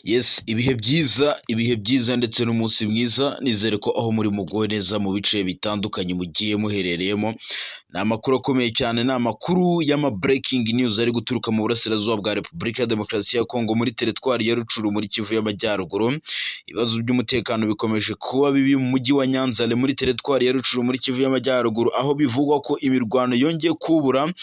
Yes, ibihe byiza ndetse n'umunsi mwiza, nizere ko aho muri muguwe neza mu bice bitandukanye mugiye muherereyemo. Ni amakuru akomeye cyane, ni amakuru y'ama breaking news ari guturuka mu burasirazuba bwa Repubulika ya Demokarasi ya Kongo muri teritwari ya Rucuru muri Kivu y'Amajyaruguru. Ibibazo by'umutekano bikomeje kuba bibi mu mujyi wa Nyanzale muri teritwari ya Rucuru muri Kivu y'Amajyaruguru, aho bivugwa ko imirwano yongeye kubura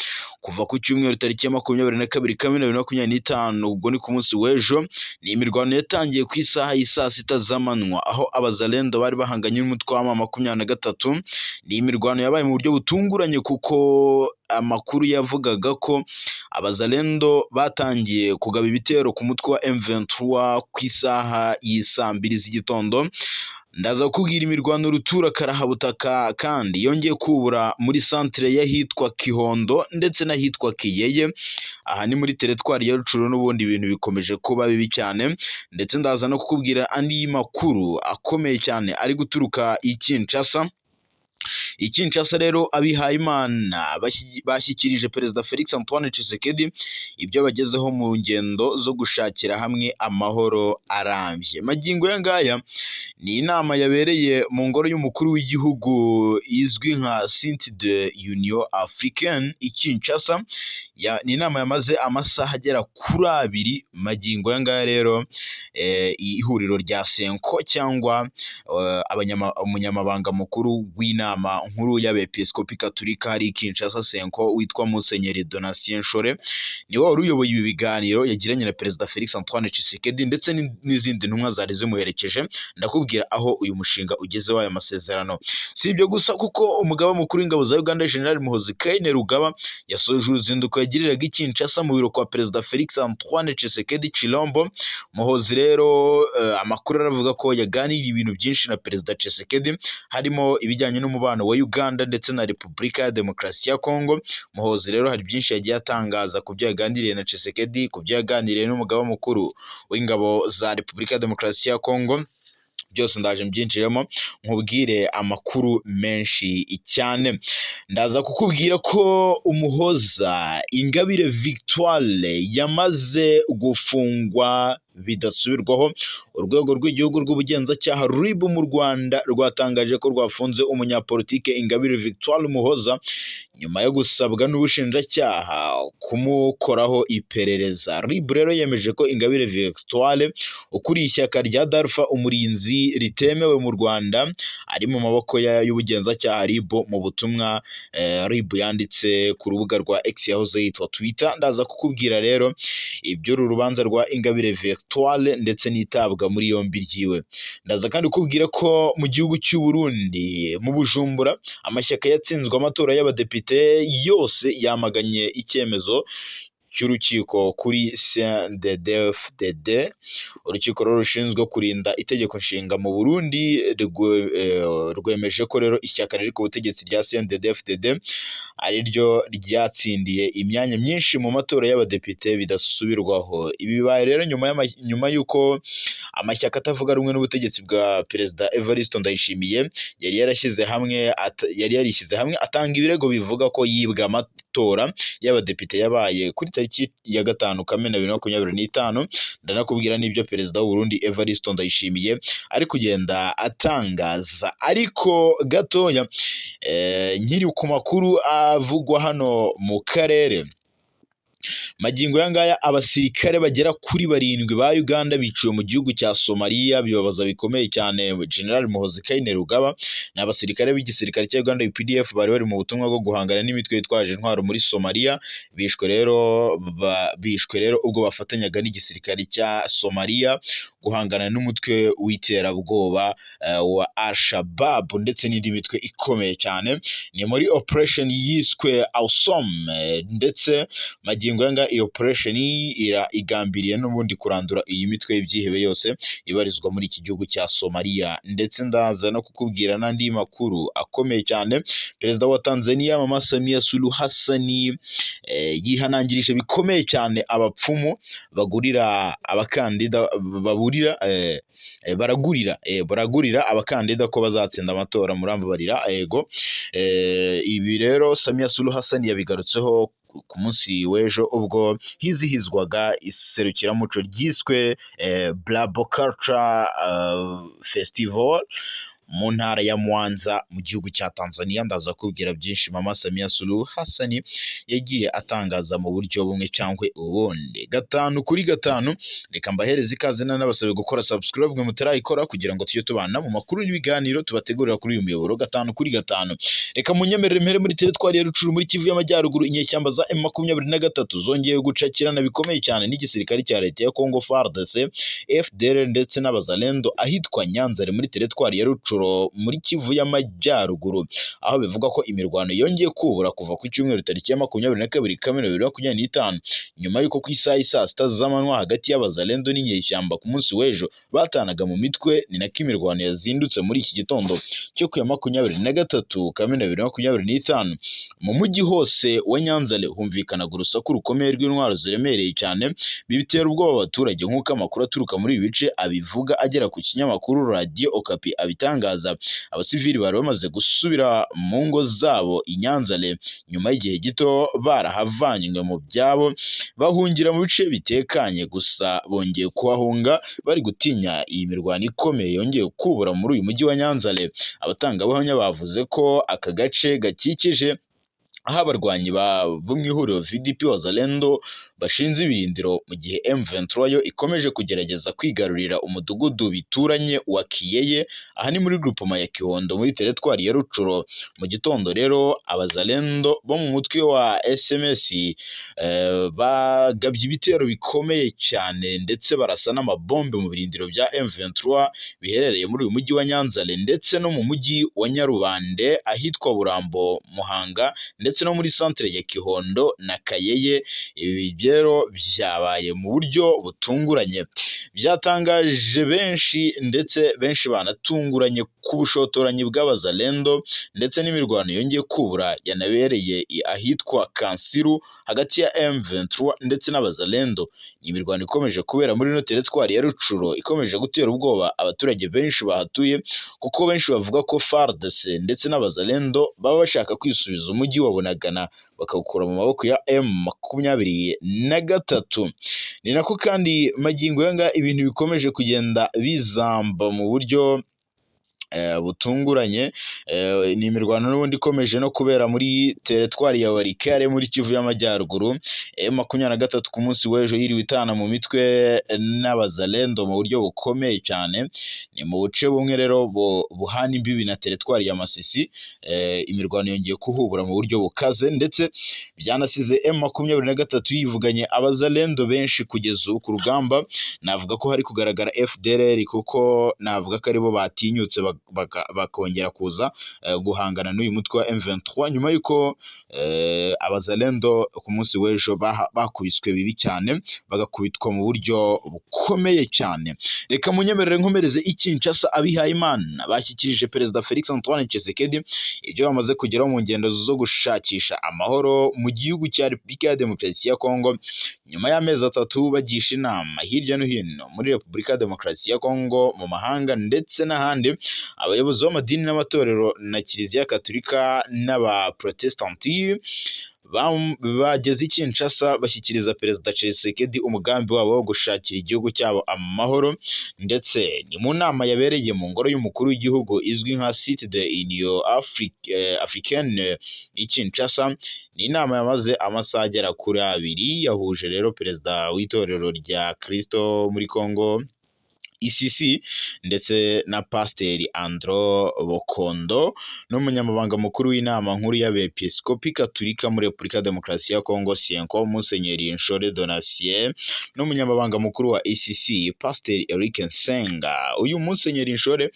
kuva ku cyumweru tariki ya 22 Kamena 2025, ubwo ni ku munsi w'ejo. Ni imirwano yatangiye ku isaha y'isaa sita z'amanywa, aho abazalendo bari bahanganye n'umutwe wa M23. Ni imirwano yabaye mu buryo butunguranye kuko amakuru yavugaga ko abazalendo batangiye kugaba ibitero ku mutwe wa M23 ku isaha y'isaa 2 z'igitondo. Ndaza kubwira imirwano rutura karahabutaka kandi yongeye kubura muri centre y'ahitwa Kihondo ndetse n'ahitwa Kiyeye. Aha ni muri teritwari ya Rucuru, n'ubundi ibintu bikomeje kuba bibi cyane, ndetse ndaza no kukubwira andi makuru akomeye cyane ari guturuka i Kinshasa rero abihaye Imana bashyikirije Perezida Felix Antoine Tshisekedi ibyo bagezeho mu ngendo zo gushakira hamwe amahoro arambye. Magingo ya ngaya ni inama yabereye mu ngoro y'umukuru w'igihugu izwi nka Sinte de Union Africaine i Kinshasa. Ni inama yamaze amasaha agera kuri 2. Magingo ya ngaya rero ihuriro rya Senko cyangwa umunyamabanga mukuru w'inama nkuru y'abepiskopi Katolika hari Kinshasa Senko witwa Musenyeri Donatien Nshore, niwe wari uyoboye ibi biganiro yagiranye na Perezida Felix Antoine Tshisekedi ndetse n'izindi ntumwa zari zimuherekeje. Ndakubwira aho uyu mushinga ugeze w'aya masezerano. Si ibyo gusa kuko umugaba mukuru w'ingabo za Uganda General Muhoozi Kainerugaba yasoje uruzinduko yagiriraga i Kinshasa mu biro kwa Perezida Felix Antoine Tshisekedi Chilombo. Muhoozi rero amakuru aravuga ko yaganiriye ibintu byinshi na Perezida Tshisekedi, harimo ibijyanye n'umubano wa Uganda ndetse na Repubulika ya Demokarasi ya Kongo. Muhoozi rero hari byinshi yagiye atangaza ku byo yaganiriye na Tshisekedi, ku byo yaganiriye n'umugaba mukuru w'ingabo za Repubulika ya Demokarasi ya Kongo. Byose ndaje mbyinjiremo nkubwire amakuru menshi cyane. Ndaza kukubwira ko Umuhoza Ingabire Victoire yamaze gufungwa bidasubirwaho. Urwego rw'igihugu rw'ubugenzacyaha RIB mu Rwanda rwatangaje ko rwafunze umunyapolitike Ingabire Victoire Umuhoza nyuma yo gusabwa n'ubushinjacyaha kumukoraho iperereza. RIB rero yemeje ko Ingabire Victoire ukuriye ishyaka rya Dalpha Umurinzi ritemewe mu Rwanda ari mu maboko y'ubugenzacyaha RIB. Mu butumwa RIB yanditse ku rubuga rwa X yahoze yitwa Twitter. Ndaza kukubwira rero iby'uru rubanza rwa Ingabire Victoire ndetse n'itabwa muri yombi ryiwe. Ndaza kandi kukubwira ko mu gihugu cy'u Burundi mu Bujumbura amashyaka yatsinzwe amatora y'abadepite yose yamaganye icyemezo cy'urukiko kuri CNDD-FDD. Urukiko rushinzwe kurinda itegeko nshinga mu Burundi rwemeje ko rero ishyaka riri ku butegetsi rya CNDD-FDD ari ryo ryatsindiye imyanya myinshi mu matora y'abadepite bidasubirwaho. Ibi bibaye rero nyuma y'uko amashyaka atavuga rumwe n'ubutegetsi bwa Perezida Evariste Ndayishimiye yari yarishyize hamwe atanga ibirego bivuga ko yibwa amatora y'abadepite yabaye kuri tariki ya 5 Kamena 2025. Ndanakubwira n'ibyo Perezida w'u Burundi Evariste Ndayishimiye ari kugenda atangaza. Ariko gatoya nkiri ku makuru avugwa hano mu karere, magingo ya ngaya abasirikare bagera kuri 7 ba Uganda biciwe mu gihugu cya Somalia. Bibabaza bikomeye cyane General Muhoozi Kainerugaba. Ni abasirikare b'igisirikare cya Uganda UPDF bari mu butumwa bwo guhangana n'imitwe yitwaje intwaro muri Somalia. Bishwe rero ubwo bafatanyaga n'igisirikare cya Somalia guhangana n'umutwe w'iterabwoba wa Al-Shabaab ndetse n'indi mitwe ikomeye cyane. Ni muri operation yiswe Awesome, ndetse magingo yanga iyo operation igambiriye n'ubundi kurandura iyi mitwe y'ibyihebe yose ibarizwa muri iki gihugu cya Somalia. Ndetse ndaza no kukubwira n'andi makuru akomeye cyane. Perezida wa Tanzania Mama Samia Suluhu Hassan yihanangirije bikomeye cyane abapfumu bagurira abakandida baragurira abakandida ko bazatsinda amatora. Murambabarira yego. Ibi rero Samia Suluhu Hassan yabigarutseho ku munsi w'ejo ubwo hizihizwaga iserukiramuco ryiswe Blabo Culture Festival mu ntara ya Mwanza mu gihugu cya Tanzania. Ndaza kubwira byinshi Mama Samia Suluhu Hassan yagiye atangaza mu buryo bumwe cyangwa ubundi. 5 kuri 5 reka mbahereze ikaze n'abasabye gukora subscribe mwe mutarayikora kugira ngo tujye tubana mu makuru n'ibiganiro tubategurira kuri uyu muyoboro. 5 kuri 5 reka munyemerere mpere muri teritwari ya Rucuru muri Kivu y'Amajyaruguru. Inyeshyamba za M23 zongeye gucakirana bikomeye cyane n'igisirikare cya leta ya Congo FARDC, FDLR ndetse n'abazalendo ahitwa Nyanzare muri teritwari ya Rucuru muri Kivu y'Amajyaruguru, aho bivuga ko imirwano yongeye kubura kuva ku cyumweru tariki ya 22 Kamena 2025 nyuma y'uko ku isaha saa sita z'amanywa hagati y'abazalendo n'inyeshyamba ku munsi w'ejo batanaga mu mitwe. Ni nako imirwano yazindutse muri iki gitondo cyo ku ya 23 Kamena 2025 mu mujyi hose wa Nyanzale humvikanaga urusaku rukomeye rw'intwaro ziremereye cyane bibitera ubwoba abaturage, nk'uko amakuru aturuka muri ibi bice abivuga agera ku kinyamakuru Radio Okapi abitangaza. Abasivili bari bamaze gusubira mu ngo zabo i Nyanzale nyuma y'igihe gito barahavanywe mu byabo bahungira mu bice bitekanye, gusa bongeye kuhahunga bari gutinya iyi mirwano ikomeye yongeye kubura muri uyu mujyi wa Nyanzale. Abatangabuhamya bavuze ko aka gace gakikije aho abarwanyi bo mu ihuriro VDP Wazalendo bashinze ibirindiro, mu gihe M23 yo ikomeje kugerageza kwigarurira umudugudu bituranye wa Kiyeye, aha ni muri groupement ya Kihondo muri teritwari ya Rucuro. Mu gitondo rero abazalendo bo mu mutwe wa SMS bagabye ibitero bikomeye cyane ndetse barasa n'amabombe mu birindiro bya M23 biherereye muri uyu mujyi wa Nyanzale ndetse no mu mujyi wa Nyarubande ahitwa Burambo, Muhanga ndetse no muri centre ya Kihondo na Kayeye. Ibi rero byabaye mu buryo butunguranye, byatangaje benshi ndetse benshi banatunguranye ku bushotoranyi bw'abazalendo ndetse n'imirwano yongeye kubura yanabereye ahitwa Kansiru hagati ya M23 ndetse n'abazalendo. Imirwano ikomeje kubera muri no teritwari ya Rucuro ikomeje gutera ubwoba abaturage benshi bahatuye, kuko benshi bavuga ko FARDC ndetse n'abazalendo baba bashaka kwisubiza umujyi wa Bunagana bakawukura mu maboko ya M23. Ni nako kandi magingo yanga ibintu bikomeje kugenda bizamba mu buryo butunguranye. Ni imirwano n'ubundi ikomeje no kubera muri teritwari ya Warikare muri Kivu y'Amajyaruguru. M23 ku munsi w'ejo yiriwe itana mu mitwe n'abazalendo mu buryo bukomeye cyane. Ni mu buce bumwe rero buhana imbibi na teritwari ya Masisi. Imirwano yongeye kuhubura mu buryo bukaze ndetse byanasize M23 yivuganye abazalendo benshi kugeza ubu ku rugamba. Navuga ko hari kugaragara FDLR kuko navuga ko aribo batinyutse bakongera kuza guhangana n'uyu mutwe wa M23 nyuma y'uko abazalendo ku munsi w'ejo bakubiswe bibi cyane, bagakubitwa mu buryo bukomeye cyane. Reka munyemerere nkomereze i Kinshasa. Abihaye Imana bashyikirije Perezida Felix Antoine Tshisekedi ibyo bamaze kugeraho mu ngendo zo gushakisha amahoro mu gihugu cya Repubulika ya Demokarasi ya Kongo, nyuma y'amezi 3 bagisha inama hirya no hino muri Repubulika ya Demokarasi ya Kongo, mu mahanga ndetse n'ahandi. Abayobozi b'amadini n'amatorero na Kiliziya Gatolika n'abaprotestanti bageze i Kinshasa bashyikiriza Perezida Tshisekedi umugambi wabo wo gushakira igihugu cyabo amahoro, ndetse ni mu nama yabereye mu ngoro y'umukuru w'igihugu izwi nka Site de Union Africaine i Kinshasa. Ni inama yamaze amasaha agera kuri 2 yahuje rero perezida w'itorero rya Kristo muri Kongo ICC ndetse na Pasiteri Andro Bokondo n'umunyamabanga mukuru w'inama nkuru y'abepiskopi Gatolika muri Repubulika ya Demokarasi ya Kongo Sienko Musenyeri Nshore Donatien n'umunyamabanga mukuru wa ICC Pasiteri Eric Nsenga. Uyu Musenyeri Nshore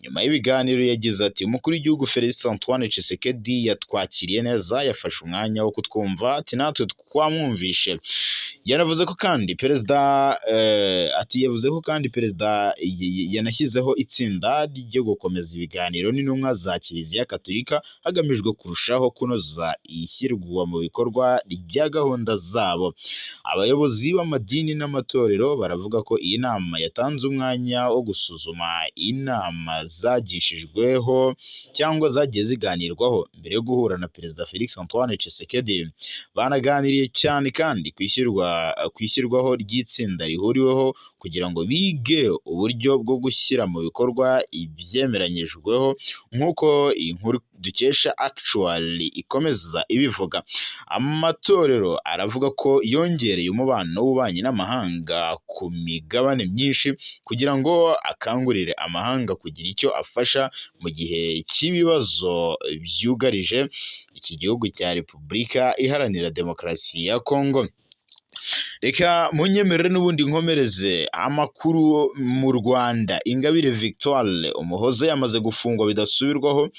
nyuma y'ibiganiro yagize ati umukuru w'igihugu Felix Antoine Tshisekedi yatwakiriye neza, yafashe umwanya wo kutwumva, ati natwe twamwumvishe. Yavuze ko kandi perezida yanashyizeho itsinda ryo gukomeza ibiganiro n'intumwa za Kiliziya Gatolika hagamijwe kurushaho kunoza ishyirwa mu bikorwa rya gahunda zabo. Abayobozi b'amadini n'amatorero baravuga ko iyi nama yatanze umwanya wo gusuzuma inama zagishijweho cyangwa zagiye ziganirwaho mbere yo guhura na Perezida Felix Antoine Tshisekedi. Banaganiriye cyane kandi ku ishyirwaho ry'itsinda rihuriweho kugira ngo bige uburyo bwo gushyira mu bikorwa ibyemeranyijweho, nk'uko iyi nkuru dukesha Actually ikomeza ibivuga. Amatorero aravuga ko yongereye umubano w'ububanyi n'amahanga ku migabane myinshi kugira ngo akangurire amahanga kugira icyo afasha mu gihe cy'ibibazo byugarije iki gihugu cya Repubulika Iharanira Demokarasi ya Kongo. Reka munyemerere n'ubundi nkomereze amakuru mu Rwanda. Ingabire Victoire Umuhoza yamaze gufungwa bidasubirwaho.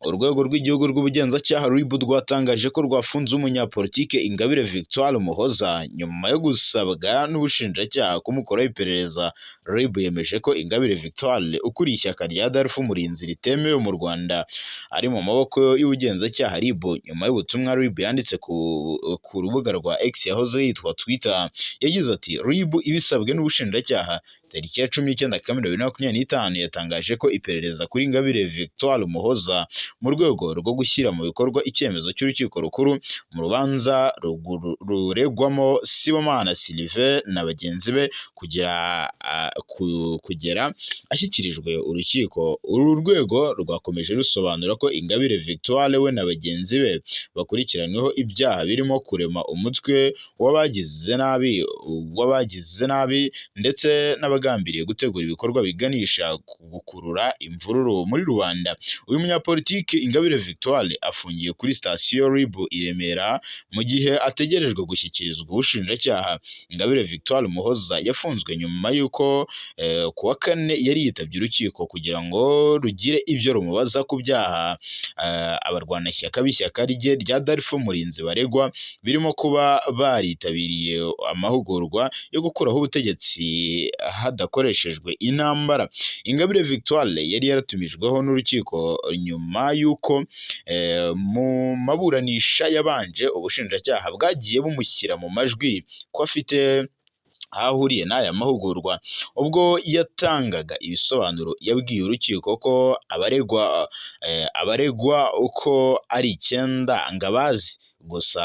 Urwego rw'igihugu rw'ubugenzacyaha RIB rwatangaje ko rwafunze umunyapolitike Ingabire Victoire Umuhoza nyuma yo gusabwa n'ubushinjacyaha kumukoraho iperereza. RIB yemeje ko Ingabire Victoire ukuriye ishyaka rya Adolphe Umurinzi ritemewe mu Rwanda ari mu maboko y'ubugenzacyaha RIB nyuma y'ubutumwa RIB yanditse ku rubuga rwa X yahoze yitwa Twitter. Yagize ati RIB ibisabwe n'ubushinjacyaha tariki ya 19 Kamena 2025 yatangaje ko iperereza kuri Ingabire Victoire Umuhoza mu rwego rwo gushyira mu bikorwa icyemezo cy'urukiko rukuru mu rubanza ruregwamo Sibomana Sylvain na bagenzi be kugera ashyikirijwe urukiko. Uru rwego rwakomeje rusobanura ko Ingabire Victoire we na bagenzi be bakurikiranyweho ibyaha birimo kurema umutwe w'abagize nabi ndetse n'abagambiriye gutegura ibikorwa biganisha gukurura imvururu muri rubanda. Uyu munyapolitiki Ingabire Victoire afungiye kuri sitasiyo RIB i Remera mu gihe ategerejwe gushyikirizwa ubushinjacyaha. Ingabire Victoire Umuhoza yafunzwe nyuma y'uko ku wa kane yari yitabye urukiko kugira ngo rugire ibyo rumubaza ku byaha abarwanashyaka b'ishyaka rye rya Adolphe Umurinzi baregwa birimo kuba baritabiriye amahugurwa yo gukuraho ubutegetsi hadakoreshejwe intambara. Ingabire Victoire yari yaratumijweho n'urukiko nyuma y'uko mu maburanisha yabanje ubushinjacyaha bwagiye bumushyira mu majwi ko afite ahahuriye n'aya mahugurwa. Ubwo yatangaga ibisobanuro yabwiye urukiko ko abaregwa uko ari 9 ngo abazi, gusa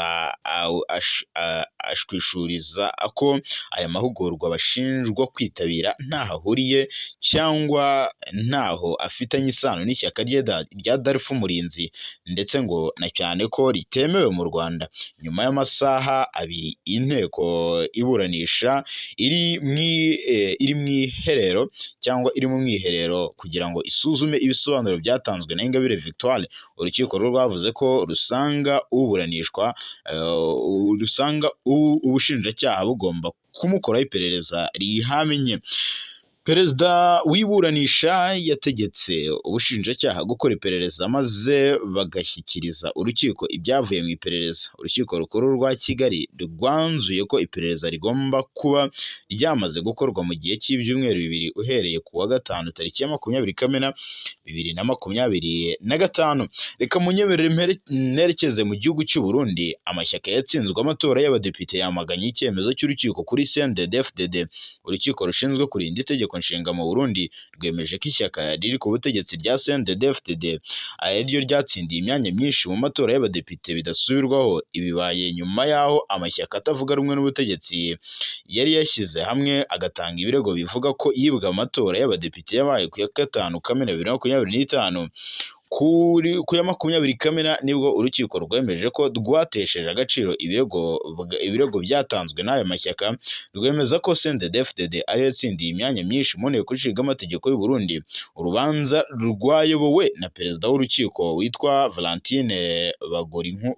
ashwishuriza ko aya mahugurwa bashinjwa kwitabira ntaho ahuriye cyangwa ntaho afitanye isano n'ishyaka rya Adolphe Umurinzi ndetse ngo na cyane ko ritemewe mu Rwanda. Nyuma y'amasaha 2 inteko iburanisha iri mu mwiherero kugira ngo isuzume ibisobanuro byatanzwe na Ingabire Victoire. Urukiko rwavuze ko rusanga ubushinjacyaha bugomba kumukoraho iperereza rihamye. Perezida w'iburanisha yategetse ubushinjacyaha gukora iperereza maze bagashyikiriza urukiko ibyavuye mu iperereza. Urukiko rukuru rwa Kigali rwanzuye ko iperereza rigomba kuba ryamaze gukorwa mu gihe cy'ibyumweru 2 uhereye ku wa gatanu tariki ya 20 Kamena 2025. Reka munyemerere nerekeze mu gihugu cy'u Burundi. Amashyaka yatsinzwe amatora y'abadepite yamaganye icyemezo cy'urukiko kuri CNDD-FDD. Urukiko rushinzwe kurinda itegeko nshinga mu Burundi rwemeje ko ishyaka riri ku butegetsi rya CNDD-FDD ari ryo ryatsindiye imyanya myinshi mu matora y'abadepite bidasubirwaho. Ibibaye nyuma y'aho amashyaka atavuga rumwe n'ubutegetsi yari yashyize hamwe agatanga ibirego bivuga ko yibwa amatora y'abadepite yabaye ku ya 5 Kamena 2025. Ku ya 20 Kamena nibwo urukiko rwemeje ko rwatesheje agaciro ibirego byatanzwe n'aya mashyaka, rwemeza ko CNDD-FDD ari yatsindiye imyanya myinshi mu nteko ishinga amategeko y'u Burundi. Urubanza rwayobowe na perezida w'urukiko witwa Valentine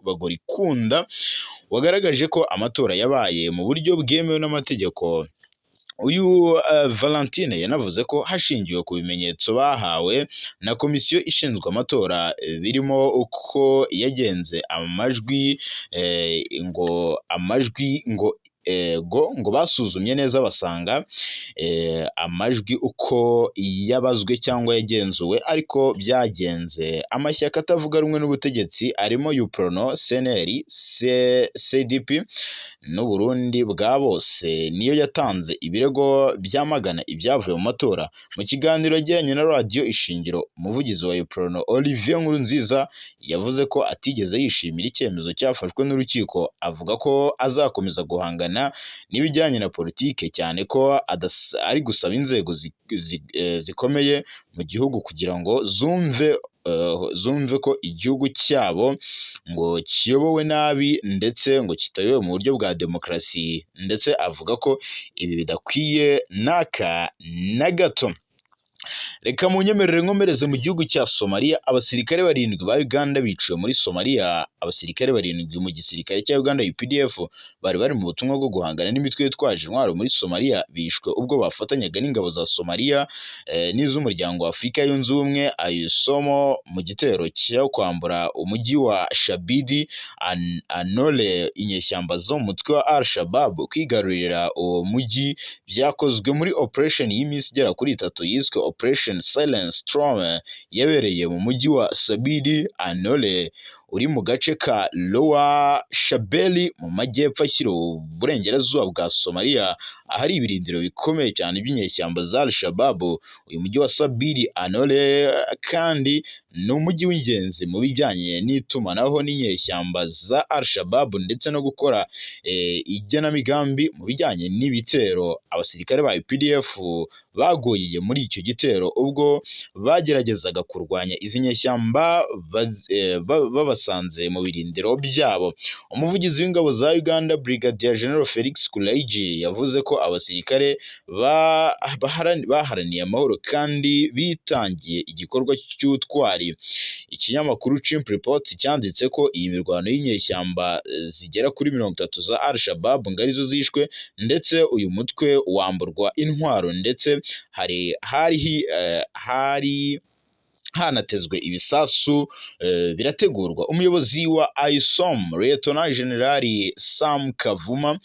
Bagorikunda wagaragaje ko amatora yabaye mu buryo bwemewe n'amategeko. Uyu Valentine yanavuze ko hashingiwe ku bimenyetso bahawe na komisiyo ishinzwe amatora birimo uko yagenze amajwi ngo ngo basuzumye neza basanga amajwi uko yabazwe cyangwa yagenzuwe ariko byagenze. Amashyaka atavuga rumwe n'ubutegetsi arimo UPRONO, CNL, CDP n'u Burundi bwa bose niyo yatanze ibirego byamagana ibyavuye mu matora. Mu kiganiro yagiranye na radiyo Ishingiro, umuvugizi wa UPRONO Olivier Nkurunziza yavuze ko atigeze yishimira icyemezo cyafashwe n'urukiko, avuga ko azakomeza guhangana n'ibijyanye na politike cyane ko ari gusaba inzego zikomeye mu gihugu kugira ngo zumve ko igihugu cyabo ngo kiyobowe nabi ndetse ngo kitayobowe mu buryo bwa demokarasi, ndetse avuga ko ibi bidakwiye n'aka na gato. Reka munyemerere nkomereze mu gihugu cya Somalia. Abasirikare 7 ba Uganda biciwe muri Somalia. Abasirikare 7 mu gisirikare cya Uganda UPDF bari mu butumwa bwo guhangana n'imitwe yitwaje intwaro muri Somalia, bishwe ubwo bafatanyaga n'ingabo za Somalia n'iz'umuryango wa Afurika yunze ubumwe AUSOM mu gitero cyo kwambura umujyi wa Shabidi Anole. Inyeshyamba zo mu mutwe wa Al-Shabaab kwigarurira uwo mujyi byakozwe muri operation y'iminsi igera kuri 3 yiswe Operation Silent Storm, yabereye mu mujyi wa Sabidi Anole uri mu gace ka Lower Shabelle mu majyepfo ashyira uburengerazuba bwa Somalia, ahari ibirindiro bikomeye cyane by'inyeshyamba za Al-Shabaab. Uyu mujyi wa Sabidi Anole kandi ni umujyi w'ingenzi mu bijyanye n'itumanaho n'inyeshyamba za Al-Shabaab ndetse no gukora igenamigambi mu bijyanye n'ibitero. Abasirikare ba UPDF bagoyeye muri icyo gitero ubwo bageragezaga kurwanya izi nyeshyamba babasanze mu birindiro byabo. Umuvugizi w'ingabo za Uganda Brigadier General Felix Kulaigi yavuze ko abasirikare baharaniye amahoro kandi bitangiye igikorwa cy'ubutwari. Ikinyamakuru Chimp Report cyanditse ko iyi mirwano y'inyeshyamba zigera kuri 30 za Al-Shabaab ngo arizo zishwe, ndetse uyu mutwe wamburwa intwaro, ndetse hari hanatezwe ibisasu birategurwa. Umuyobozi wa AUSOM Lieutenant General Sam Kavuma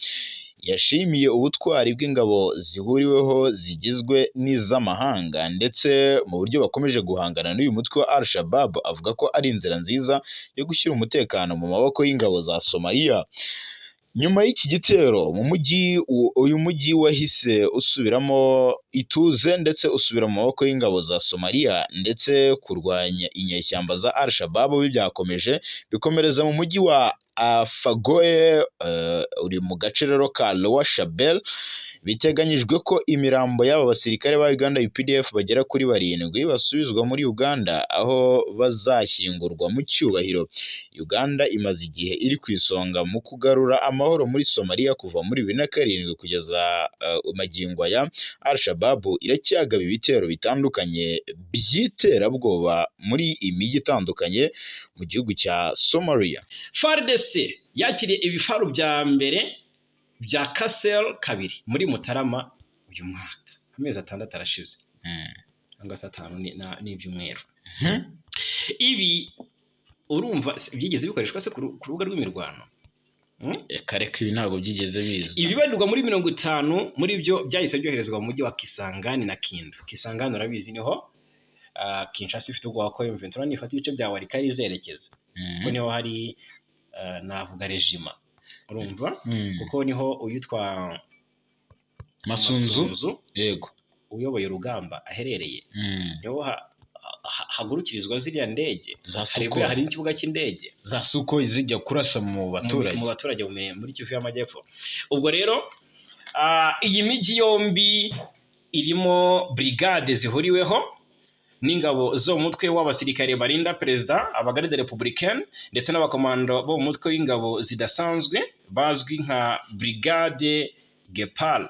yashimiye ubutwari bw'ingabo zihuriweho zigizwe n'iz'amahanga ndetse mu buryo bakomeje guhangana n'uyu mutwe wa Al-Shabaab, avuga ko ari inzira nziza yo gushyira umutekano mu maboko y'ingabo za Somalia. Nyuma y'iki gitero uyu mujyi wahise usubiramo ituze ndetse usubira mu maboko y'ingabo za Somalia, ndetse kurwanya inyeshyamba za Al-Shabaab byakomeje bikomereza mu mujyi wa Fagoe uri mu gace rero ka Lower Shabelle. Biteganyijwe ko imirambo y'aba basirikare ba Uganda UPDF bagera kuri 7 basubizwa muri Uganda aho bazashyingurwa mu cyubahiro. Uganda imaze igihe iri ku isonga mu kugarura amahoro muri Somalia kuva muri 2007 kugeza magingo aya. Al-Shabaab iracyagaba ibitero bitandukanye by'iterabwoba muri imijyi itandukanye mu gihugu cya Somalia. FARDC yakiriye ibifaru bya mbere bya Kassel 2 muri Mutarama uyu mwaka. Amezi 6 arashize cyangwa se 5 n'ibyumweru. Ibi urumva byigeze bikoreshwa se ku rubuga rw'imirwano? Kareka ibi ntabwo byigeze biza. Ibibarirwa muri 50 muri byo byahise byoherezwa mu mujyi wa Kisangani na Kindu. Kisangani urabizi niho Kinshasa ifite ubwoba ko M23 nifata ibice bya Walikari zerekeza. Kuko niho hari navuga regima, urumva kuko niho uyitwa Masunzu yego uyoboye urugamba aherereye. Niho hagurukirizwa ziriya ndege. Hari n'ikibuga cy'indege za Suko izijya kurasa mu baturage muri Kivu y'Amajyepfo. Ubwo rero iyi mijyi yombi irimo brigade zihuriweho n'ingabo zo mu mutwe w'abasirikare barinda perezida, abagarde republicaine, ndetse n'abakomando bo mu mutwe w'ingabo zidasanzwe bazwi nka Brigade Gepal.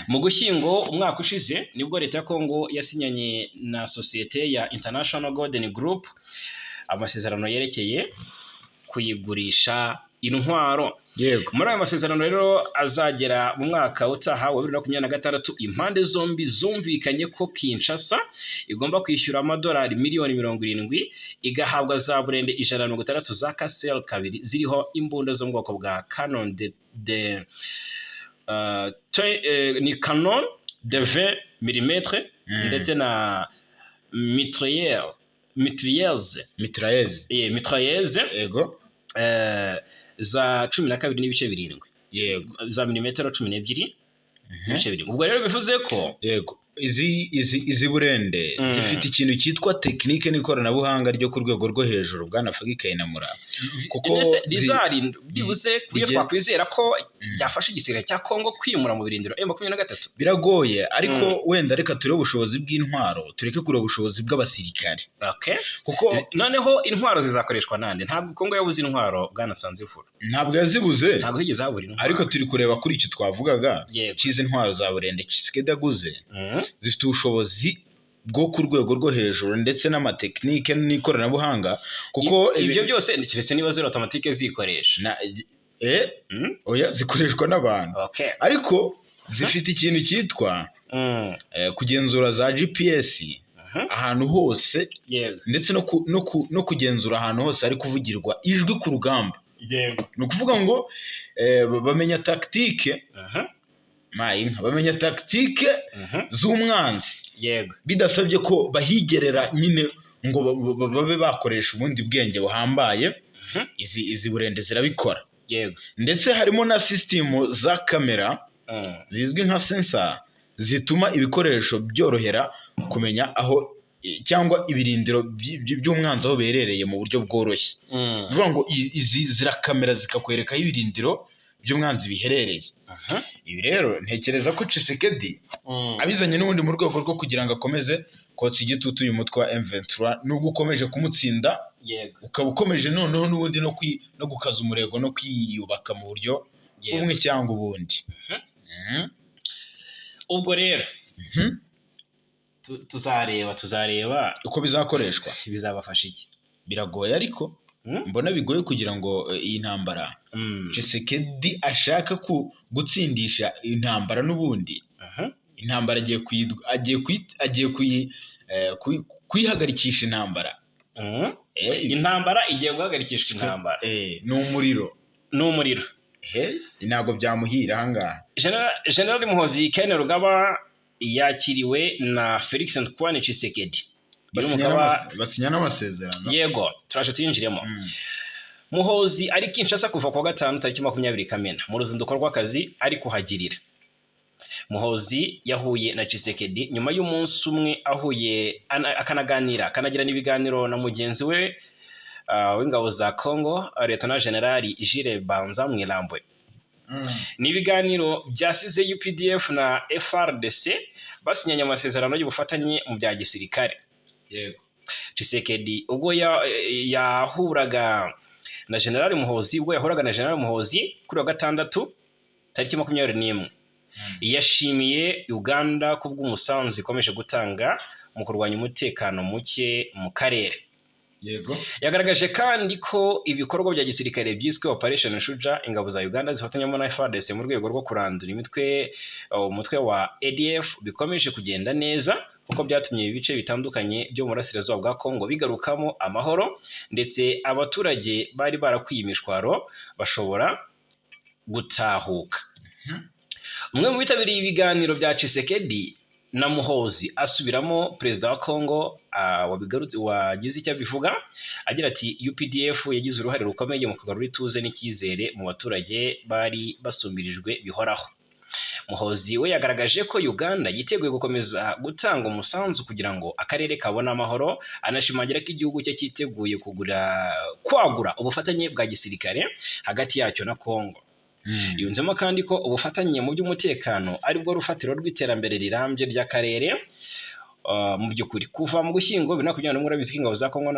Mu Gushyingo umwaka ushize nibwo leta ya Kongo yasinyanye na sosiyete ya International Golden Group amasezerano yerekeye kuyigurisha intwaro. Yego. Muri aya masezerano rero azagera mu mwaka utaha wa 2026, impande zombi zumvikanye ko Kinshasa igomba kwishyura amadolari miliyoni 70 igahabwa za burende 160 za Castle kabiri ziriho imbunda zo mu bwoko bwa Canon ni Canon de 20 mm ndetse na mitrailleuse Yego. za 12.7 Yego. za milimetero 12 ibice birindwi. Ubwo rero bivuze ko yego izi burende zifite ikintu cyitwa tekinike n'ikoranabuhanga ryo ku rwego rwo hejuru bwana Fagi Kayinamura, kuko byibuze kuyo twakwizera ko byafasha igisirikare cya Kongo kwimura mu birindiro M23. Biragoye, ariko wenda reka turebe ubushobozi bw'intwaro, tureke kureba ubushobozi bw'abasirikare. Okay. Kuko noneho intwaro zizakoreshwa nande? Ntabwo Kongo yabuze intwaro bwana Sanzifura. Ntabwo yazibuze. Ntabwo higeze habura intwaro. Ariko turi kureba kuri icyo twavugaga cyize intwaro za burende Tshisekedi aguze. Zifite ubushobozi bwo ku rwego rwo hejuru ndetse n'amatekinike n'ikoranabuhanga, kuko ibyo byose ndikiretse niba zero automatique zikoresha oya zikoreshwa n'abantu. Okay. Ariko zifite ikintu cyitwa kugenzura za GPS ahantu hose, ndetse no kugenzura ahantu hose ari kuvugirwa ijwi ku rugamba. Ni ukuvuga ngo bamenya tactique bamenya tactique z'umwanzi, bidasabye ko bahigerera nyine ngo babe bakoresha ubundi bwenge buhambaye. Izi burende zirabikora. Ndetse harimo na system za kamera zizwi nka sensor zituma ibikoresho byorohera kumenya aho cyangwa ibirindiro by'umwanzi aho berereye mu buryo bworoshye. Bivuga ngo izi zirakamera zikakwereka aho ibirindiro by'umwanzi biherereye. Ibi rero ntekereza ko Tshisekedi abizanye n'ubundi mu rwego rwo kugira ngo akomeze kotsa igitutu uyu mutwe wa M23, nubwo ukomeje kumutsinda ukaba ukomeje noneho n'ubundi no gukaza umurego no kwiyubaka mu buryo bumwe cyangwa ubundi. Ubwo rero tuzareba uko bizakoreshwa. Bizabafasha iki? Biragoye, ariko mbona bigoye kugira ngo iyi ntambara Tshisekedi ashaka gutsindisha intambara n'ubundi. Intambara agiye kuyihagarikisha intambara. Intambara igiye guhagarikishwa intambara. Ni umuriro. Ntabwo byamuhira ahangaha. General Muhoozi Kainerugaba yakiriwe na Felix Antoine Tshisekedi. Basinya n'amasezerano. Yego, turaje tuyinjiremo. Muhoozi ari Kinshasa kuva ku wa gatanu tariki 20 Kamena mu ruzinduko rw'akazi ari kuhagirira. Muhoozi yahuye na Tshisekedi nyuma y'umunsi umwe ahuye akanagira n'ibiganiro na mugenzi we w'ingabo za Kongo, Lieutenant General Jules Banza Mwilambwe. Ni ibiganiro byasize UPDF na FRDC basinyanye amasezerano y'ubufatanye mu bya gisirikare. Tshisekedi ubwo yahuraga na General Muhoozi kuri wa gatandatu tariki 21 yashimiye Uganda kubw'umusanzu ikomeje gutanga mu kurwanya umutekano muke mu karere. Yagaragaje kandi ko ibikorwa bya gisirikare byiswe Operation Shuja ingabo za Uganda zifatanyamo na FARDC mu rwego rwo kurandura umutwe wa ADF bikomeje kugenda neza, kuko byatumye ibice bitandukanye byo mu burasirazuba bwa Kongo bigarukamo amahoro, ndetse abaturage bari barakwiye imishwaro bashobora gutahuka. Umwe mu bitabiriye ibiganiro bya Tshisekedi na Muhoozi asubiramo perezida wa Kongo wagize icyo abivuga agira ati UPDF yagize uruhare rukomeye mu kugarura ituze n'icyizere mu baturage bari basumbirijwe bihoraho. Muhoozi we yagaragaje ko Uganda yiteguye gukomeza gutanga umusanzu kugira ngo akarere kabone amahoro, anashimangira ko igihugu cye cyiteguye kwagura ubufatanye bwa gisirikare hagati yacyo na Kongo. Yunzemo kandi ko ubufatanye mu by'umutekano ari bwo rufatiro rw'iterambere rirambye ry'akarere. Mu by'ukuri kuva mu Gushyingo 2021 urabizi ko ingabo za Kongo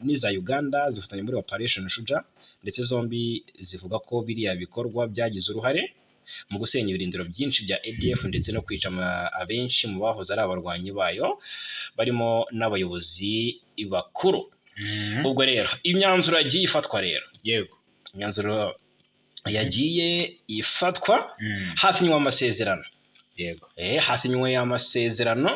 n'iza Uganda zifatanya muri Operation Shuja, ndetse zombi zivuga ko biriya bikorwa byagize uruhare mu gusenya ibirindiro byinshi bya ADF ndetse no kwica abenshi mu bahoze ari abarwanyi bayo barimo n'abayobozi bakuru. Ubwo rero imyanzuro yagiye ifatwa rero yego imyanzuro yagiye ifatwa Mm. hasinywe amasezerano yego hasinywe amasezerano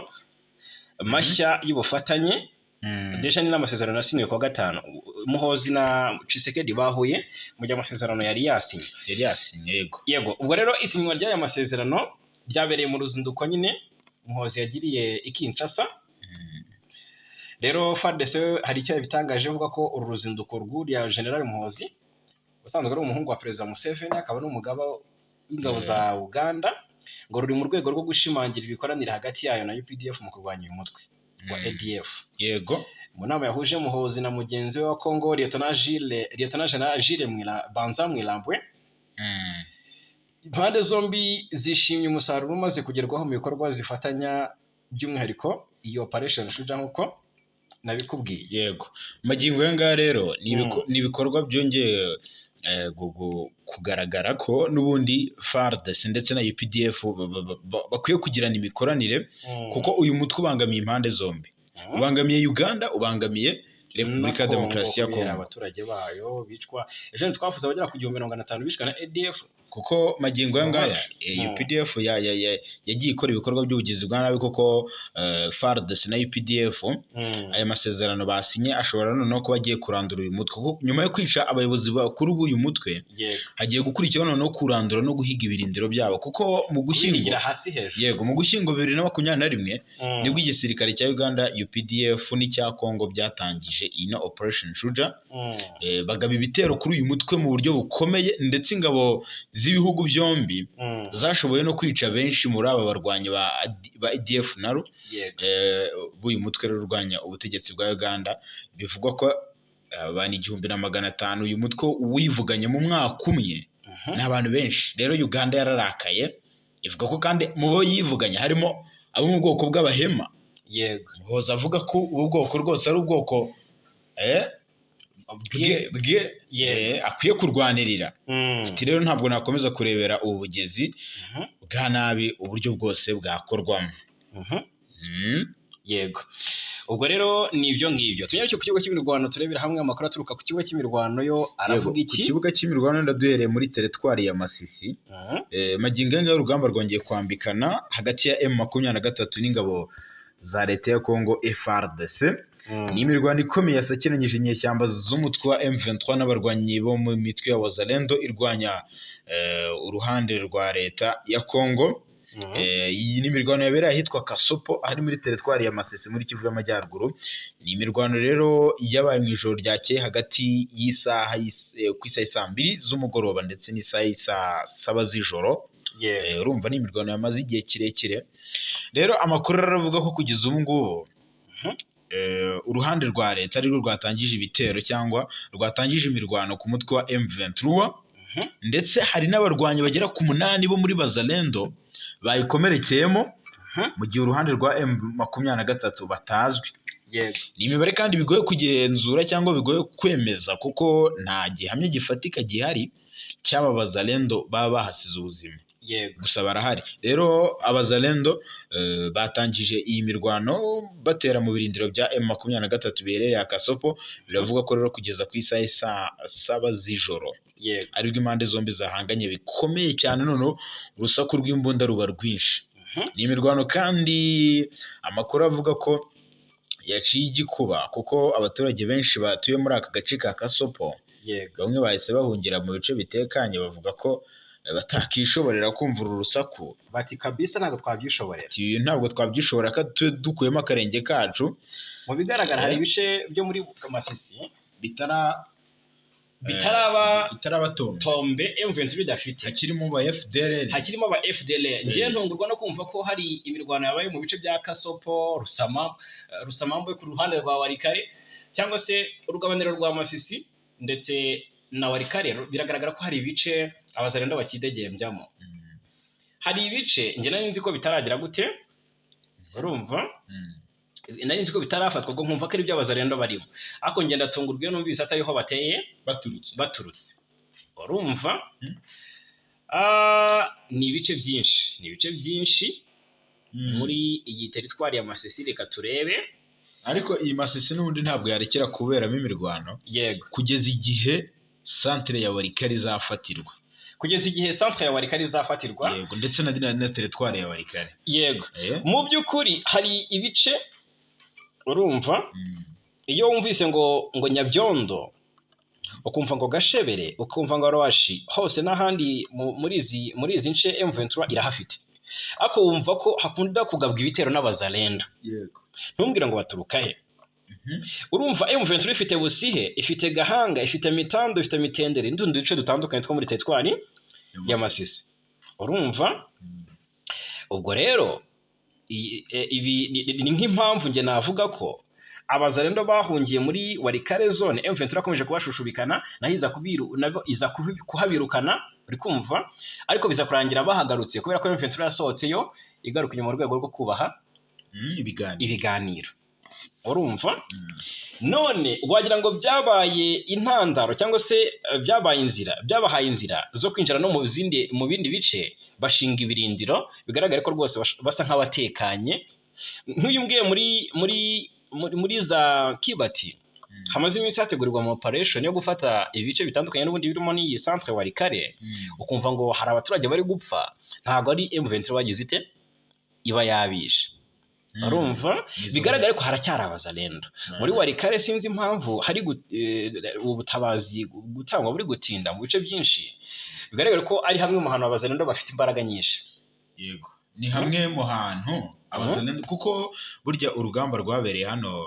mashya y'ubufatanye Mm. deja ni n'amasezerano yasinywe kuwa gatanu. Muhozi na Tshisekedi bahuye mu gihe amasezerano yari yasinye. yari yasinye yego Yego, ubwo rero isinywa ry'aya masezerano ryabereye mu ruzinduko nyine Muhozi yagiriye i Kinshasa. Mm. Rero FARDC hari icyo yabitangaje avuga ko uru ruzinduko rw'uriya General Muhozi usanzwe ari umuhungu wa Perezida Museveni akaba n'umugaba w'ingabo za Uganda, ngo ruri mu rwego rwo gushimangira imikoranire hagati yayo na UPDF mu kurwanya uyu mutwe wa ADF. yego Mu nama yahuje Muhozi na mugenzi we wa Congo Lieutenant General Jules Banza Mwilambwe, Mm. impande zombi zishimye umusaruro umaze kugerwaho mu bikorwa zifatanya, by'umwihariko iyi Operation Shuja nk'uko nabikubwiye. yego magingo aya ngaya rero ni ibikorwa byongeye kugaragara ko n'ubundi FARDC ndetse na UPDF bakwiye kugirana imikoranire, kuko uyu mutwe ubangamiye impande zombi, ubangamiye Uganda, ubangamiye Repubulika ya Demokarasi ya Kongo, abaturage bayo bicwa. Ejo twavuze abagera ku 1500 bicwa na ADF, kuko magingo aya ngaya UPDF yagiye ikora ibikorwa by'ubugizi bwa nabi, kuko FARDC na UPDF aya masezerano basinye ashobora noneho kuba agiye kurandura uyu mutwe, kuko nyuma yo kwica abayobozi bakuru b'uyu mutwe hagiye gukurikiraho noneho kurandura no guhiga ibirindiro byabo, kuko mu Gushyingo yego mu Gushyingo 2021 nibwo igisirikare cya Uganda UPDF n'icya Kongo byatangije ino Operation Shuja, bagaba ibitero kuri uyu mutwe mu buryo bukomeye, ndetse ingabo z'ibihugu byombi zashoboye no kwica benshi muri aba barwanyi ba ADF naro b'uyu mutwe urwanya ubutegetsi bwa Uganda. Bivugwa ko abantu 1500 uyu mutwe wivuganye mu mwaka umwe, ni abantu benshi. Rero Uganda yararakaye, ivuga ko kandi mu bo yivuganye harimo abo mu bwoko bw'Abahema. Yego, Muhozi avuga ko ubu bwoko rwose ari ubwoko akwiye kurwanirira. Ati rero ntabwo nakomeza kurebera ubu bugezi bwa nabi uburyo bwose bwakorwamo. Yego, ubwo rero ni ibyo ngibyo. Tunyarukire ku kibuga cy'imirwano turebera hamwe amakuru aturuka ku kibuga cy'imirwano yo aravuga iki. Ku kibuga cy'imirwano ndaduhereye muri teritwari ya Masisi. Magingo aya urugamba rwongeye kwambikana hagati ya M23 n'ingabo za leta ya Kongo FARDC. Ni imirwano ikomeye yasakinanyije inyeshyamba z'umutwe wa M23 n'abarwanyi bo mu mitwe ya Wazalendo irwanya uruhande rwa leta ya Kongo. Iyi ni imirwano yabereye ahitwa Kasopo, ahari muri teritwari ya Masisi muri Kivu y'Amajyaruguru. Ni imirwano rero yabaye mu ijoro ryakeye hagati y'isaha ku isaha 2 z'umugoroba ndetse n'isaha 7 z'ijoro. Urumva ni imirwano yamaze igihe kirekire. Rero amakuru aravuga ko kugeza ubu ngubu uruhande rwa leta ari rwo rwatangije ibitero cyangwa rwatangije imirwano ku mutwe wa M23, ndetse hari n'abarwanyi bagera ku 8 bo muri Bazalendo bayikomerekeyemo, mu gihe uruhande rwa M23 batazwi. Ni imibare kandi bigoye kugenzura cyangwa bigoye kwemeza, kuko nta gihamya gifatika gihari cy'aba Bazalendo baba bahasize ubuzima. Gusa barahari. Rero Abazalendo batangije iyi mirwano batera mu birindiro bya M23 biherereye Kasopo. Biravuga ko rero kugeza ku isaha 7 z'ijoro aribwo impande zombi zahanganye bikomeye cyane, noneho urusaku rw'imbunda ruba rwinshi. Ni imirwano kandi amakuru avuga ko yaciye igikuba, kuko abaturage benshi batuye muri aka gace ka Kasopo bamwe bahise bahungira mu bice bitekanye, bavuga ko batakishoborera kumva uru rusaku. Bati kabisa ntabwo twabyishoborera. Ntabwo twabyishobora dukuyemo akarenge kacu. Mu bigaragara hari ibice byo muri Masisi bitaraba tombe M23 bidafite, hakirimo aba FDLR. Ngiye ntungurwa no kumva ko hari imirwano yabaye mu bice bya Kasopo, Rusamambo ku ruhande rwa Warikare, cyangwa se urugabaniro rwa Masisi ndetse na Warikare. Biragaragara ko hari ibice Abazalendo bakidegembyamo. Hari ibice nge nari nzi ko bitaragira gute, urumva nari nzi ko bitarafatwa, ngo nkumva ko ari by'Abazalendo barimo, ariko nge ndatungurwa numvise atariho bateye baturutse. Urumva ni ibice byinshi muri iyi teritwari ya Masisi. Reka turebe. Ariko iyi Masisi n'ubundi ntabwo yarekera kuberamo imirwano, kugeza igihe centre ya Walikale izafatirwa, kugeza igihe centre ya Walikale izafatirwa. Yego, ndetse na teritwari ya Walikale. Yego, mu by'ukuri hari ibice urumva iyo wumvise ngo Nyabyondo, ukumva ngo Gashebere, ukumva ngo Rwashi, hose n'ahandi muri izi nce M23 irahafite, ariko wumva ko hakunda kugabwa ibitero n'abazalendo. Yego, ntumbwira ngo baturuka he. Urumva M23 ifite Busihe, ifite Gahanga, ifite Mitando, ifite Mitendere, n'utundi duce dutandukanye two muri teritwari ya Masisi. Urumva ubwo rero ibi ni nk'impamvu nge navuga ko abazalendo bahungiye muri Walikale zone M23 akomeje kubashushubikana, naho iza kuhabirukana, uri kumva, ariko biza kurangira bahagarutse kubera ko M23 yasohotseyo igaruka inyuma mu rwego rwo kubaha ibiganiro. Urumva none wagira ngo byabaye intandaro cyangwa se byabahaye inzira zo kwinjira no mu bindi bice, bashinga ibirindiro, bigaragara ko rwose basa nk'abatekanye. Nk'uyu mbwiye muri za Kibati hamaze iminsi hategurirwa ama operation yo gufata ibice bitandukanye n'ubundi birimo n'iyi centre Walikale, ukumva ngo hari abaturage bari gupfa, ntabwo ari M23 wagize ite iba yabishe. Urumva bigaragara ko haracyari abazalendo muri Walikale. Sinzi impamvu hari ubutabazi gutangwa buri gutinda mu bice byinshi, bigaragara ko ari hamwe mu hantu abazalendo bafite imbaraga nyinshi. Yego, ni hamwe mu hantu abazalendo, kuko burya urugamba rwabereye hano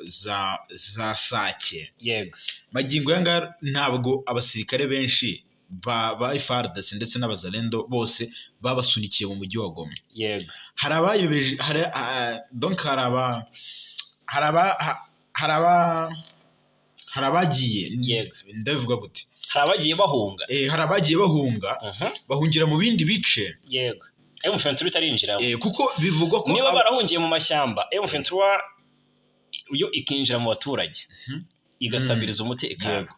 za Sake. Yego, magingo yanga ntabwo abasirikare benshi ba FARDC ndetse n'abazalendo bose babasunikiye mu mujyi wa Goma. Yego, hari abayobeje, donc hari abagiye, yego, ndavuga gute, hari abagiye bahunga, hari abagiye bahunga bahungira mu bindi bice. Yego, M23 itarinjira, kuko bivugwa ko niba barahungiye mu mashyamba, M23 yo ikinjira mu baturage igastabiriza umutekano.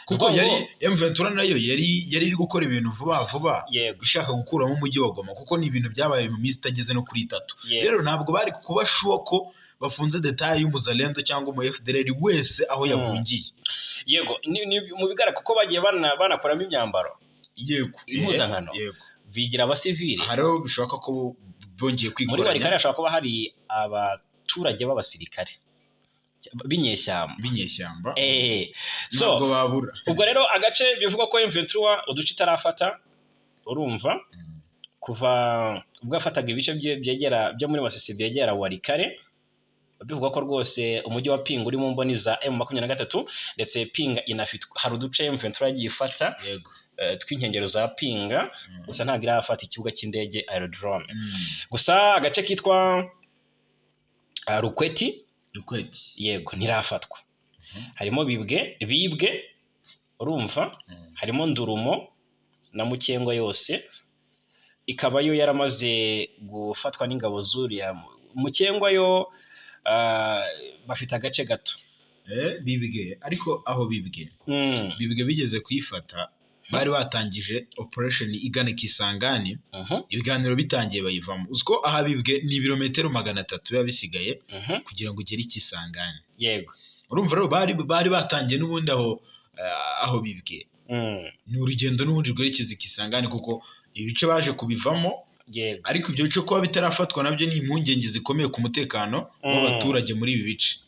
Kuko yari M23 nayo yari iri gukora ibintu vuba ishaka gukuramo umujyi wa Goma, kuko ni ibintu byabaye mu minsi itageze no kuri 3. Rero ntabwo bari kuba sure ko bafunze detail y'umuzalendo cyangwa umu FDLR wese aho yahungiye. Yego, mu bigaragara kuko bagiye banakoramo imyambaro. Yego, impuzankano, bigira abasivili. Haro bishoboka ko bongeye kwikoranya. Muri Walikale hashobora kuba hari abaturage b'abasirikare binyeshyamba. So ntabwo babura. Ubwo rero agace bivuga ko M23 uduce itarafata, urumva kuva ubwo afataga ibice byo muri Masisi byegera Walikale, bivuga ko rwose umujyi wa Pinga uri mu mboni za M23, ndetse Pinga inafite hari uduce M23 yagiye ifata tw'inkengero za Pinga, gusa ntabwo irafata ikibuga cy'indege aerodrome. Gusa agace kitwa Rukweti, yego, ntirafatwa. Harimo bibwe, urumva, harimo Ndurumo na Mukengwa, yose ikaba yo yaramaze gufatwa n'ingabo zuriya. Mukengwa yo bafite agace gato. Bibwe, ariko aho bibwe bigeze kuyifata, bari batangije operation igana Kisangani. Ibiganiro bitangiye bayivamo. Uziko aha bibwe ni ibirometero 300 biba bisigaye kugira ngo ugere Kisangani. Yego, urumva rero bari batangiye n'ubundi aho bibwe. Ni urugendo n'ubundi rwerekeza Kisangani, kuko ibice baje kubivamo. Ariko ibyo bice kuba bitarafatwa nabyo ni impungenge zikomeye ku mutekano w'abaturage muri ibi bice.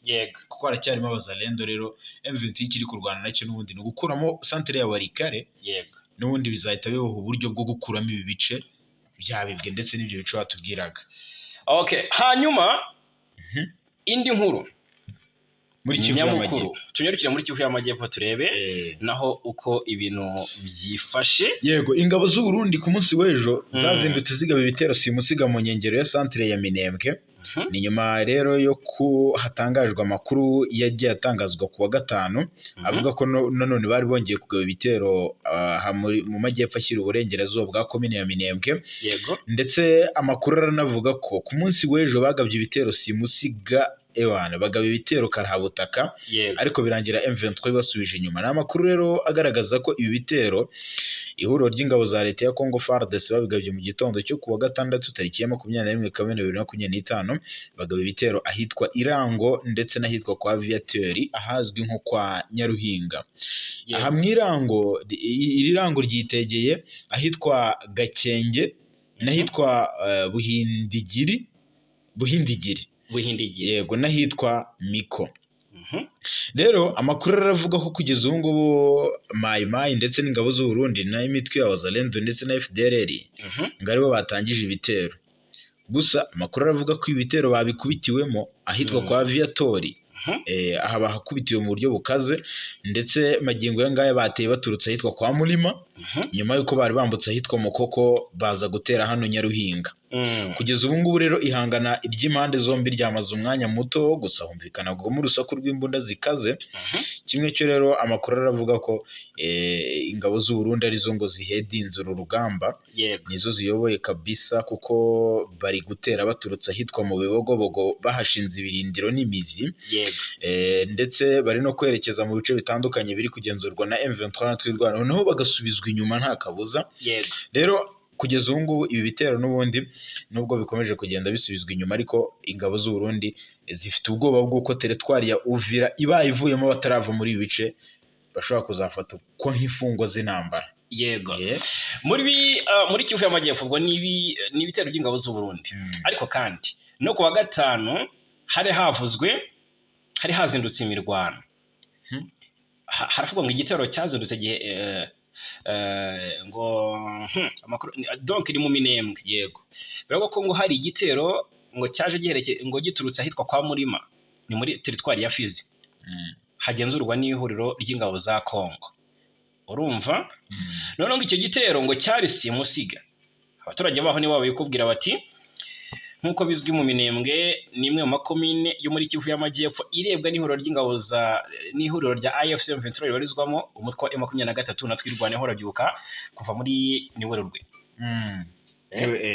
Kuko haracyarimo abazalendo. Rero M23 ikiri kurwana nacyo n'ubundi ni gukuramo centre ya Walikale. N'ubundi bizahita bibaho uburyo bwo gukuramo ibi bice byabibwe ndetse n'ibyo bice batubwiraga. Hanyuma indi nkuru muri Kivu y'Amajyepfo, tunyarukire muri Kivu y'Amajyepfo turebe naho uko ibintu byifashe. Yego, ingabo z'u Burundi ku munsi w'ejo zazindutse zigaba ibitero simusiga mu nkengero ya centre ya Minembwe. Ni nyuma rero yo hatangajwe amakuru yagiye atangazwa ku wa gatanu, avuga ko nanone bari bongeye kugaba ibitero mu majyepfo ashyira uburengerazuba bwa komine ya Minembwe. Yego, ndetse amakuru aranavuga ko ku munsi w'ejo bagabye ibitero simusiga ewana bagaba ibitero karahabutaka yego ariko birangira M23 basubije inyuma. Ni amakuru rero agaragaza ko ibi bitero ihuriro ry'ingabo za leta ya Congo FARDC babigabye mu gitondo cyo kuwa gatandatu tariki ya 21 Kamena 2025 bagaba ibitero ahitwa Irango ndetse n'ahitwa kwa Viateur ahazwi nko kwa Nyaruhinga. Yego. Aha mu Irango iri rango ryitegeye ahitwa Gakenge n'ahitwa Buhindigiri yego n'ahitwa Miko. Rero amakuru aravuga ko kugeza ubu ngubu Mayi ndetse n'ingabo z'u Burundi n'imitwe ya Wazalendo ndetse na FDLR ngo aribo batangije ibitero. Gusa amakuru aravuga ko ibitero babikubitiwemo ahitwa kwa Viateur. Aha bahakubitiwe mu buryo bukaze ndetse magingo ya ngaya bateye baturutse ahitwa kwa Mulima nyuma yuko bari bambutse ahitwa Mukoko baza gutera hano Nyaruhinga. Kugeza ubu ngubu rero ihangana iry'impande zombi ryamaze umwanya muto gusa humvikana mu rusaku rw'imbunda zikaze. Kimwe cyo rero amakuru aravuga ko ingabo z'u Burundi arizo ngo zihedinze uru rugamba nizo ziyoboye kabisa kuko bari gutera baturutse ahitwa mu Bibogobogo bahashinze ibirindiro n'imizi ndetse bari no kwerekeza mu bice bitandukanye biri kugenzurwa na M23 na twirwana noneho bagasubizwa inyuma nta kabuza. Rero kugeza ubu ngubu ibi bitero n'ubundi nubwo bikomeje kugenda bisubizwa inyuma ariko ingabo z'u Burundi zifite ubwoba bw'uko teritwari ya Uvira ibaye ivuyemo batarava muri ibi bice bashobora kuzafata ko nk'imfungwa z'intambara. Yego. Muri Kivu y'Amajyepfo ubwo ni ibitero by'ingabo z'u Burundi ariko kandi no kuwa gatanu hari hazindutse imirwano. Haravuga ngo igitero cyazindutse ngo amakuru donc iri mu Minembwe. Yego. Biravuga ko ngo hari igitero ngo cyaje ngo giturutse ahitwa kwa Mulima ni muri teritwari ya Fizi. Hagenzurwa n'ihuriro ry'ingabo za Kongo. Urumva? None ngo icyo gitero ngo cyari simusiga. Abaturage baho ni babo bikubwira bati nkuko bizwi mu Minembwe ni imwe mu makomine yo muri Kivu y'Amajyepfo irebwa n'ihuriro rya AFC M23 ribarizwamo umutwe wa M23 na twirwaneho rabyuka kuva muri Werurwe.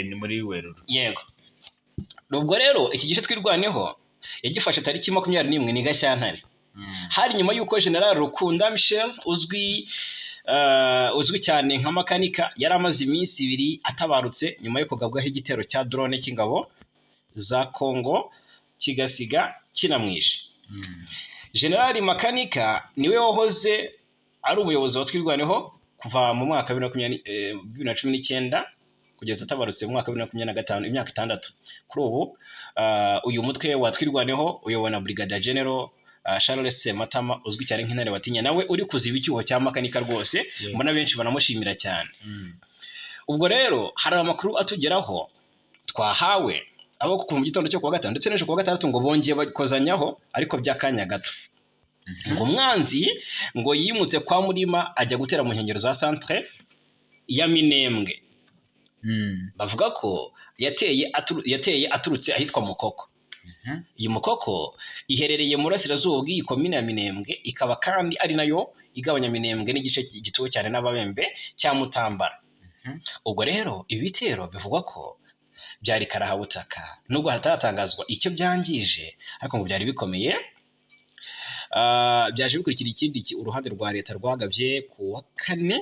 Ni muri Werurwe. Yego. Ubwo rero iki gice twirwaneho yagifashe tariki 21 ni Gashyantare. Hari nyuma yuko General Rukunda Michel uzwi cyane nka makanika yari amaze iminsi 2 atabarutse nyuma yo kugabwaho igitero cya drone cy'ingabo za Kongo kigasiga kinamwishe. General Makanika niwe wahoze ari umuyobozi wa twirwaneho kuva mu mwaka wa 2019 kugeza atabarutse mu mwaka wa 2025 imyaka 6. Kuri ubu uyu mutwe wa twirwaneho uyobona Brigadier General Charles Sematama uzwi cyane nk'intare batinya nawe uri kuziba icyuho cya Makanika rwose mbona benshi banamushimira cyane. Ubwo rero hari amakuru atugeraho twahawe abo kuva mu gitondo cyo kuwa gatanu ndetse n'ejo kuwa gatandatu ngo bongeye bakozanyaho ariko by'akanya gato. Ngo umwanzi ngo yimutse kwa Mulima ajya gutera mu nkengero za centre ya Minembwe. Bavuga ko yateye aturutse ahitwa Mukoko. Iyi Mukoko iherereye mu burasirazuba bw'iyi komine ya Minembwe ikaba kandi ari nayo igabanya Minembwe n'igice gituwe cyane n'Ababembe cya Mutambara. Ubwo rero ibi bitero bivugwa ko byari karahabutaka nubwo hataratangazwa icyo byangije ariko ngo byari bikomeye. Byaje bikurikira ikindi uruhande rwa leta rwagabye ku wa 4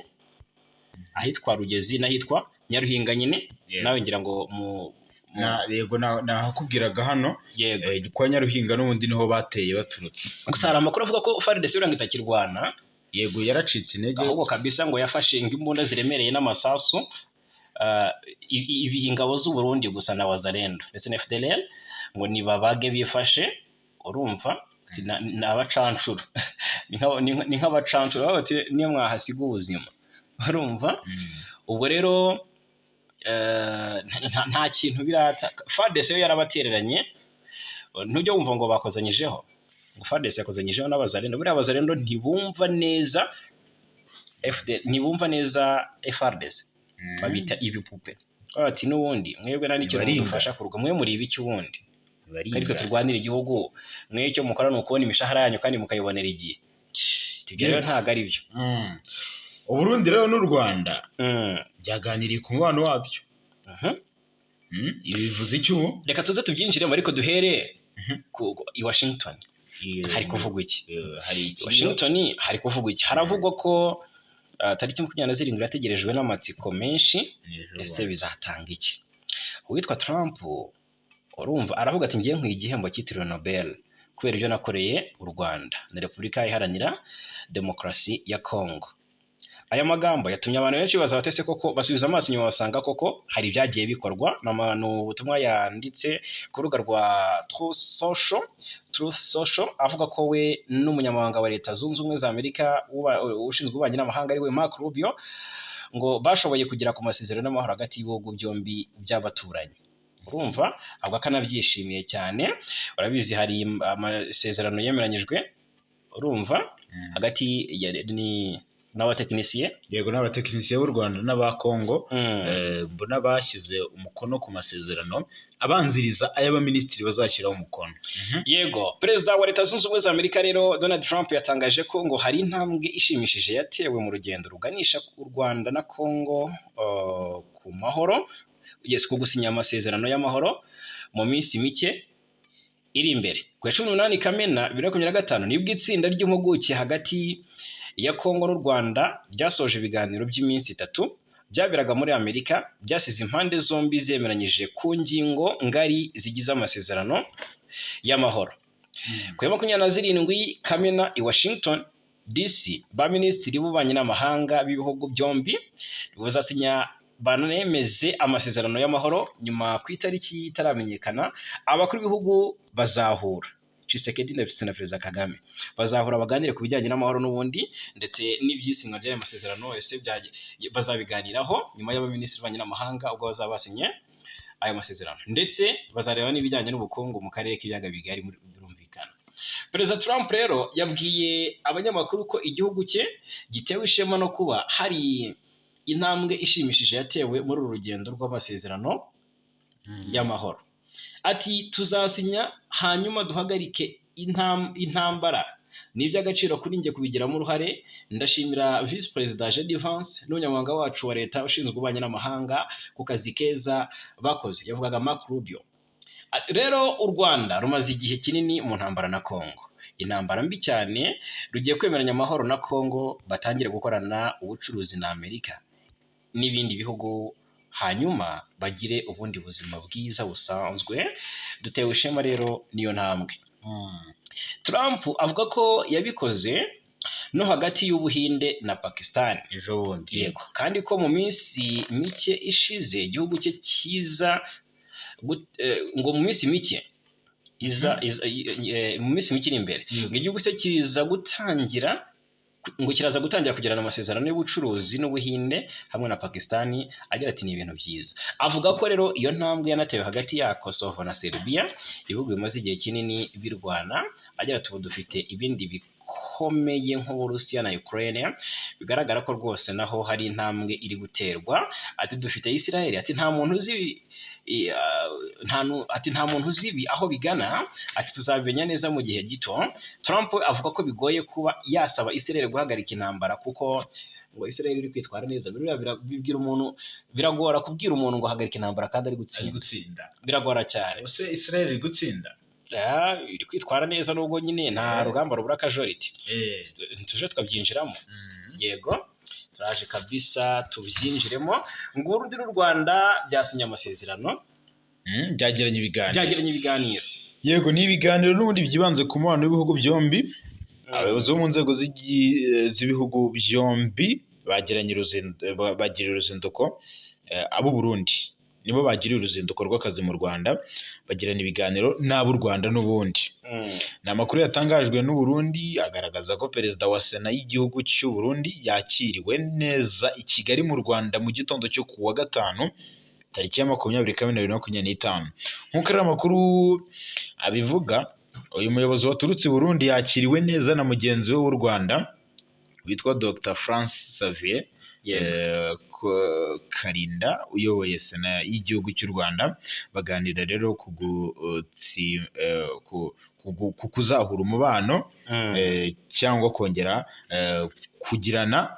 ahitwa Rugezi n'ahitwa Nyaruhinga nyine nawe ngira ngo yego nahakubwiraga hano kwa Nyaruhinga n'ubundi niho bateye baturutse. Gusa hari amakuru avuga ko FARDC uranga itakirwana. Yego yaracitse intege ahubwo kabisa ngo yafashe imbunda ziremereye n'amasasu ingabo z'u Burundi gusa na Wazalendo ndetse na FDLR ngo nibabage bifashe. Urumva ni abacancuro ni nk'abacancuro bati niyo mwahasiga ubuzima. Urumva? Ubwo rero nta kintu birata. FARDC yo yarabatereranye ntujye wumva ngo bakozanyijeho. Ngo FARDC yakozanyijeho n'Abazalendo. Buriya Abazalendo ntibumva neza FARDC. Babita ibipupe. Bati n'ubundi mwebwe nta n'icyo mufasha kuruga mwe muri ibiki ubundi. Ariko turwanira igihugu mwe icyo mukora n'ukubona imishahara yanyu kandi mukayibonera igihe. Tibyo rero ntago ari byo. Uburundi rero n'u Rwanda byaganiriye ku mubano wabyo. Ibi bivuze icyo reka tuze tubyinjiremo ariko duhere i Washington hari kuvugwa iki? hari Washington hari kuvugwa iki? Haravugwa ko tariki 27 irategerejwe n'amatsiko menshi. Ese bizatanga iki? Uwitwa Trump urumva aravuga ati ngiye nkwiye igihembo cyitiriwe Nobel kubera ibyo nakoreye u Rwanda na Repubulika Iharanira Demokarasi ya Congo. Aya magambo yatumye abantu benshi bazabatese koko basubiza amaso inyuma basanga koko hari ibyagiye bikorwa. Ubutumwa yanditse ku rubuga rwa Truth Social avuga ko we n'umunyamabanga wa Leta Zunze Ubumwe za Amerika ushinzwe ububanyi n'amahanga ari we Marco Rubio ngo bashoboye kugera ku masezerano y'amahoro hagati y'ibihugu byombi by'abaturanyi. Urumva avuga ko anabyishimiye cyane. Urabizi hari amasezerano yemeranyijwe urumva hagati n'abatekinisiye n'abatekinisiye b'u Rwanda n'aba Congo mbona bashyize umukono ku masezerano abanziriza ay'abaminisitiri bazashyiraho umukono. Yego, perezida wa Leta Zunze Ubumwe za Amerika rero Donald Trump yatangaje ko ngo hari intambwe ishimishije yatewe mu rugendo ruganisha u Rwanda na Congo ku mahoro, ku gusinya amasezerano y'amahoro mu minsi mike iri imbere. Ku ya 18 Kamena 2025 nibwo itsinda ry'impuguke hagati ya Congo n'u Rwanda ryasoje ibiganiro by'iminsi 3 byaberaga muri Amerika, byasize impande zombi zemeranyije ku ngingo ngari zigize amasezerano y'amahoro. Ku ya 27 Kamena i Washington DC ba minisitiri b'ububanyi n'amahanga b'ibihugu byombi bazasinya banemeze amasezerano y'amahoro. Nyuma ku itariki itaramenyekana abakuru b'ibihugu bazahura. Tshisekedi ndetse na Perezida Kagame bazahura baganire ku bijyanye n'amahoro n'ubundi ndetse n'ibyisinywa by'aya masezerano ese bazabiganiraho nyuma y'abaminisitiri b'ububanyi n'amahanga ubwo bazaba basinye aya masezerano, ndetse bazareba n'ibijyanye n'ubukungu mu karere k'ibiyaga bigari birumvikana. Perezida Trump rero yabwiye abanyamakuru ko igihugu cye gitewe ishema no kuba hari intambwe ishimishije yatewe muri uru rugendo rw'amasezerano y'amahoro. Ati tuzasinya hanyuma duhagarike intambara. Ni iby'agaciro kuri njye kubigiramo uruhare. Ndashimira Vice Perezida JD Vance n'umunyamabanga wacu wa leta ushinzwe ububanyi n'amahanga ku kazi keza bakoze, yavugaga Marco Rubio. Rero u Rwanda rumaze igihe kinini mu ntambara na Congo, intambara mbi cyane. Rugiye kwemeranya amahoro na Congo, batangire gukorana ubucuruzi na Amerika n'ibindi bihugu, hanyuma bagire ubundi buzima bwiza busanzwe. Dutewe ishema rero niyo ntambwe. Trump avuga ko yabikoze no hagati y'Ubuhinde na Pakistan ejo bundi. Yego, kandi ko mu minsi mike ishize igihugu cye kiza ngo mu minsi mike mu minsi mike iri imbere ngo igihugu cye kiraza gutangira kugirana amasezerano y'ubucuruzi n'Ubuhinde hamwe na Pakistani. Agira ati ni ibintu byiza. Avuga ko rero iyo ntambwe yanatewe hagati ya Kosovo na Serbia, ibihugu bimaze igihe kinini birwana. Agira ati ubu dufite ibindi bikomeye nk'Uburusiya na Ukraine, bigaragara ko rwose naho hari intambwe iri guterwa. Ati dufite Israel, ati nta muntu uzi ibi aho bigana. Ati tuzabimenya neza mu gihe gito. Trump avuga ko bigoye kuba yasaba Israel guhagarika intambara kuko ngo Israel iri kwitwara neza. Bibwira umuntu, biragora kubwira umuntu ngo hagarika intambara kandi ari gutsinda. Biragora cyane. Ese Israel iri gutsinda? Iri kwitwara neza nubwo nyine nta rugamba rubura casualty. Tuje twabyinjiramo. Yego, turaje kabisa tubyinjiremo. Ngo urundi n'u Rwanda byasinye amasezerano, byagiranye ibiganiro. Yego, ni ibiganiro n'ubundi byibanze ku mubano w'ibihugu byombi. Abayobozi bo mu nzego z'ibihugu byombi bagiriye uruzinduko. Ab'u Burundi nibo bagiriye uruzinduko rw'akazi mu Rwanda, bagirana ibiganiro n'ab'u Rwanda n'ubundi. Ni amakuru yatangajwe n'u Burundi agaragaza ko perezida wa Sena y'igihugu cy'u Burundi yakiriwe neza i Kigali mu Rwanda mu gitondo cyo ku wa gatanu tariki ya 20 Kamena 2025. Nk'uko ari amakuru abivuga, uyu muyobozi waturutse i Burundi yakiriwe neza na mugenzi we w'u Rwanda witwa Dr France Xavier Karinda uyoboye Sena y'igihugu cy'u Rwanda. Baganira rero ku kuzahura umubano cyangwa kongera kugirana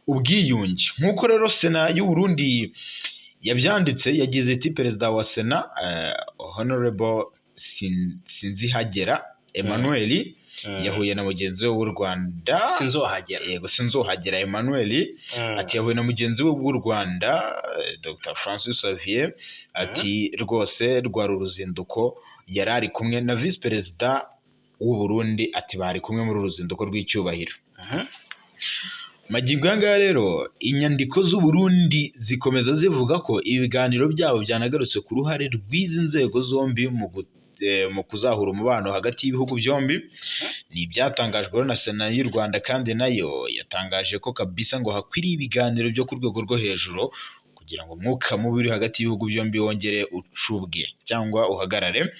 ubwiyunge. Nk'uko rero Sena y'u Burundi yabyanditse, yagize iti perezida wa Sena Honorable Sinzihagera Emmanuel yahuye na mugenzi we w'u Rwanda Sinzohagera Emmanuel ati yahuye na mugenzi we w'u Rwanda Dr Francis Xavier ati rwose rwari uruzinduko yari ari kumwe na Vice Perezida w'u Burundi ati bari kumwe muri uruzinduko rw'icyubahiro. Magingo yanga rero inyandiko z'u Burundi zikomeza zivuga ko ibiganiro byabo byanagarutse ku ruhare rw'izi nzego zombi mu kuzahura umubano hagati y'ibihugu byombi. Ni ibyatangajwe na Sena y'u Rwanda kandi nayo yatangaje ko kabisa ngo hakwiriye ibiganiro byo ku rwego rwo hejuru kugira ngo umwuka mubi uri hagati y'ibihugu byombi wongere ucubwe cyangwa uhagarare.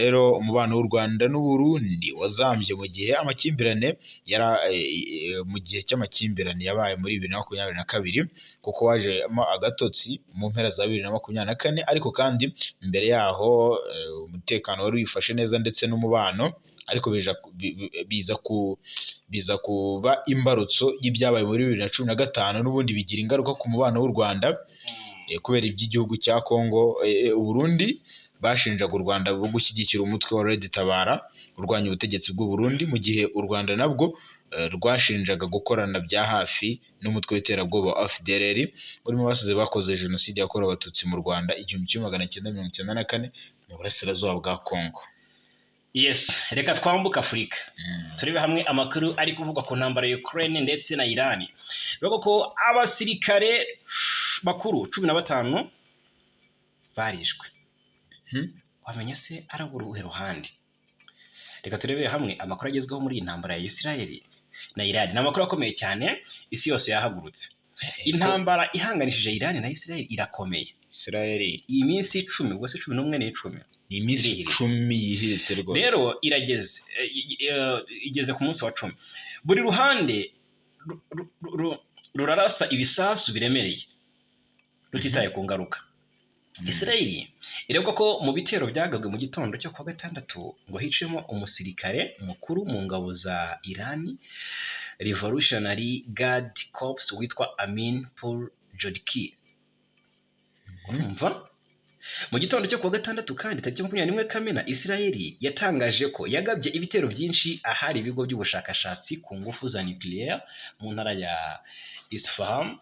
Rero umubano w'u Rwanda n'u Burundi wazambye mu gihe cy'amakimbirane yabaye muri 2022 kuko wajemo agatotsi mu mpera za 2024 ariko kandi imbere yaho umutekano wari wifashe neza ndetse n'umubano ariko biza kuba imbarutso y'ibyabaye muri 2015 n'ubundi bigira ingaruka ku mubano w'u Rwanda kubera iby'igihugu cya Kongo. U Burundi bashinjaga u Rwanda bwo gushyigikira umutwe wa Red Tabara urwanya ubutegetsi bw'u Burundi mu gihe u Rwanda nabwo rwashinjaga gukorana bya hafi n'umutwe w'iterabwoba wa FDLR urimo basize bakoze jenoside yakorewe abatutsi mu Rwanda 1994 mu burasirazuba bwa Kongo. Yes, reka twambuka Afurika turebe hamwe amakuru ari kuvuga ku ntambara ya Ukraine ndetse na Iran. Bivuga ko abasirikare bakuru 15 barishwe. Wamenye se arabura uruhe ruhande? Reka turebe hamwe amakuru agezweho muri iyi ntambara ya Israel na Iran. Ni amakuru akomeye cyane isi yose yahagurutse. Intambara ihanganishije Iran na Israel irakomeye. Israel iyi minsi 10 ubwo se 11 ni 10 ni iminsi 10 yihiritse rwose. Rero igeze ku munsi wa 10. Buri ruhande rurarasa ibisasu biremereye rutitaye ku ngaruka. Israel irebwa ko mu bitero byagabwe mu gitondo cyo kwa gatandatu ngo hicemo umusirikare mukuru mu ngabo za Iran Revolutionary Guard Corps witwa Amin Pur-Jodki. Urumva? Mu gitondo cyo kwa gatandatu kandi tariki 21 Kamena Israel yatangaje ko yagabye ibitero byinshi ahari ibigo by'ubushakashatsi ku ngufu za nucleaire mu ntara ya Isfahan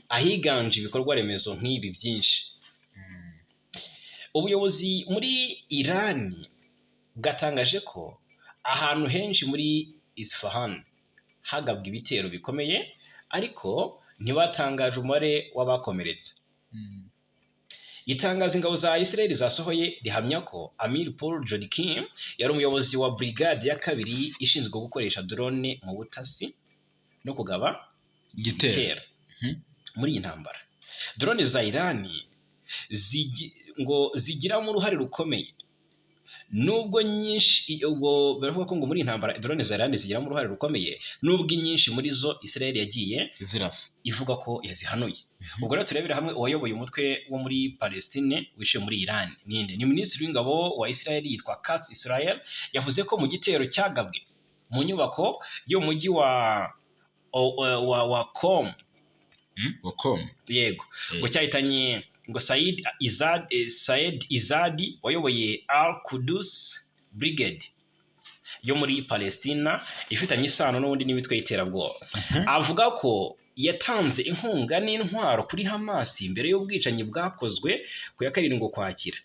ahiganje ibikorwa remezo nk'ibi byinshi. Ubuyobozi muri Iran bwatangaje ko ahantu henshi muri Isfahan hagabwe ibitero bikomeye ariko ntibatangaje umubare w'abakomeretse. Itangazo ingabo za Israel zasohoye rihamya ko Amir Pur-Jodki yari umuyobozi wa brigade ya kabiri ishinzwe gukoresha drone mu butasi no kugaba igitero muri iyi ntambara. Drone za Iran zigiramo uruhare rukomeye nubwo nyinshi ubwo baravuga ko ngo muri intambara drone za Iran zigiramo uruhare rukomeye nubwo nyinshi muri zo Israel yagiye zirasa ivuga ko yazihanuye. Ubwo rero turebera hamwe uwayoboye umutwe wo muri Palestine wishe muri Iran ninde ni minisitiri w'ingabo wa Israel yitwa Katz Israel yavuze ko mu gitero cyagabwe mu nyubako yo mujyi wa Qom yego ngo cyahitanye ngo Said Izadi wayoboye Al-Quds Brigade yo muri Palestina ifitanye isano n'ubundi n'imitwe y'iterabwoba. Avuga ko yatanze inkunga n'intwaro kuri Hamas mbere y'ubwicanyi bwakozwe ku ya 7 Ukwakira.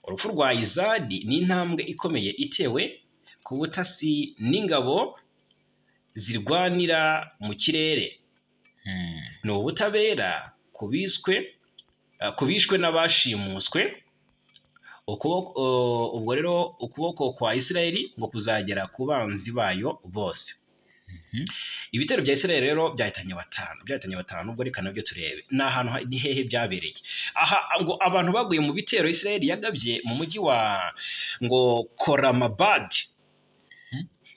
Urupfu rwa Izadi ni intambwe ikomeye itewe ku butasi n'ingabo zirwanira mu kirere. Ni ubutabera kubishwe n'abashimuswe. Ubwo rero ukuboko kwa Israel ngo kuzagera ku banzi bayo bose. Ibitero bya Israel rero byahitanye batanu ubwo reka nabyo turebe ni ahantu ni hehe byabereye. Aha ngo abantu baguye mu bitero Israel yagabye mu mujyi wa ngo Koramabad.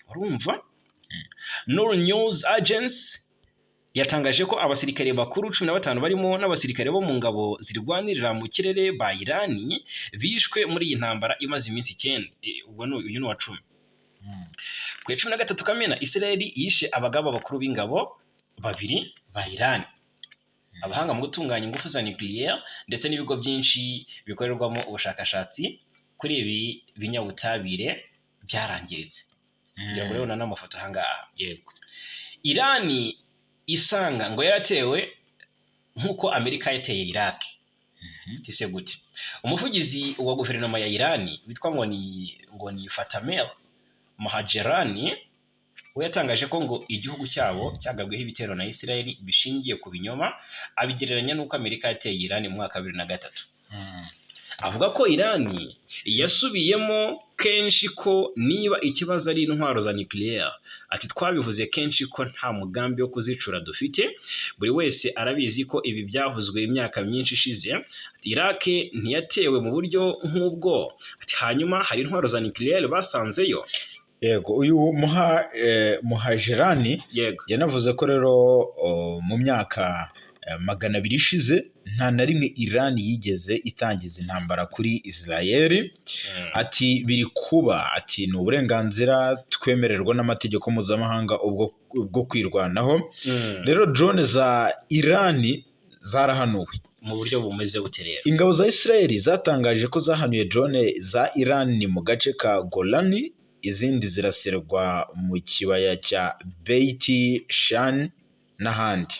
Urumva? Nur News Agency yatangaje ko abasirikare bakuru 15 barimo n'abasirikare bo mu ngabo zirwanirira mu kirere ba Iran bishwe muri iyi ntambara imaze iminsi 9. Ubwo uyu ni wa 10. Ku 13 Kamena Israel yishe abagaba bakuru b'ingabo 2 ba Iran. abahanga mu gutunganya ingufu za nucleaire ndetse n'ibigo byinshi bikorerwamo ubushakashatsi kuri ibi binyabutabire byarangiritse. Ngira ngo rero n'amafoto ahangaha. Yego. Irani isanga ngo yaratewe nk'uko Amerika yateye Iraq. Tise gute? Umuvugizi wa guverinoma ya Irani witwa ngo ni Fatamel Mohajerani we yatangaje ko ngo igihugu cyabo cyagabweho ibitero na Israel bishingiye ku binyoma, abigereranya n'uko Amerika yateye Irani mu mwaka 2003. Avuga ko Irani yasubiyemo kenshi ko niba ikibazo ari intwaro za nucleaire, ati twabivuze kenshi ko nta mugambi wo kuzicura dufite, buri wese arabizi ko ibi byavuzwe imyaka myinshi ishize. Ati Iraq ntiyatewe mu buryo nk'ubwo, ati hanyuma hari intwaro za nucleaire basanzeyo. Yego, uyu Muhajerani yanavuze ko rero mu myaka 200 ishize nta na rimwe Irani yigeze itangiza intambara kuri Israel. Ati biri kuba, ati ni uburenganzira twemererwa n'amategeko mpuzamahanga ubwo kwirwanaho. Rero drone za Irani zarahanuwe mu buryo bumeze bute rero. Ingabo za Israel zatangaje ko zahanuye drone za Irani mu gace ka Golani, izindi zirasirwa mu kibaya cya Beit Shan n'ahandi.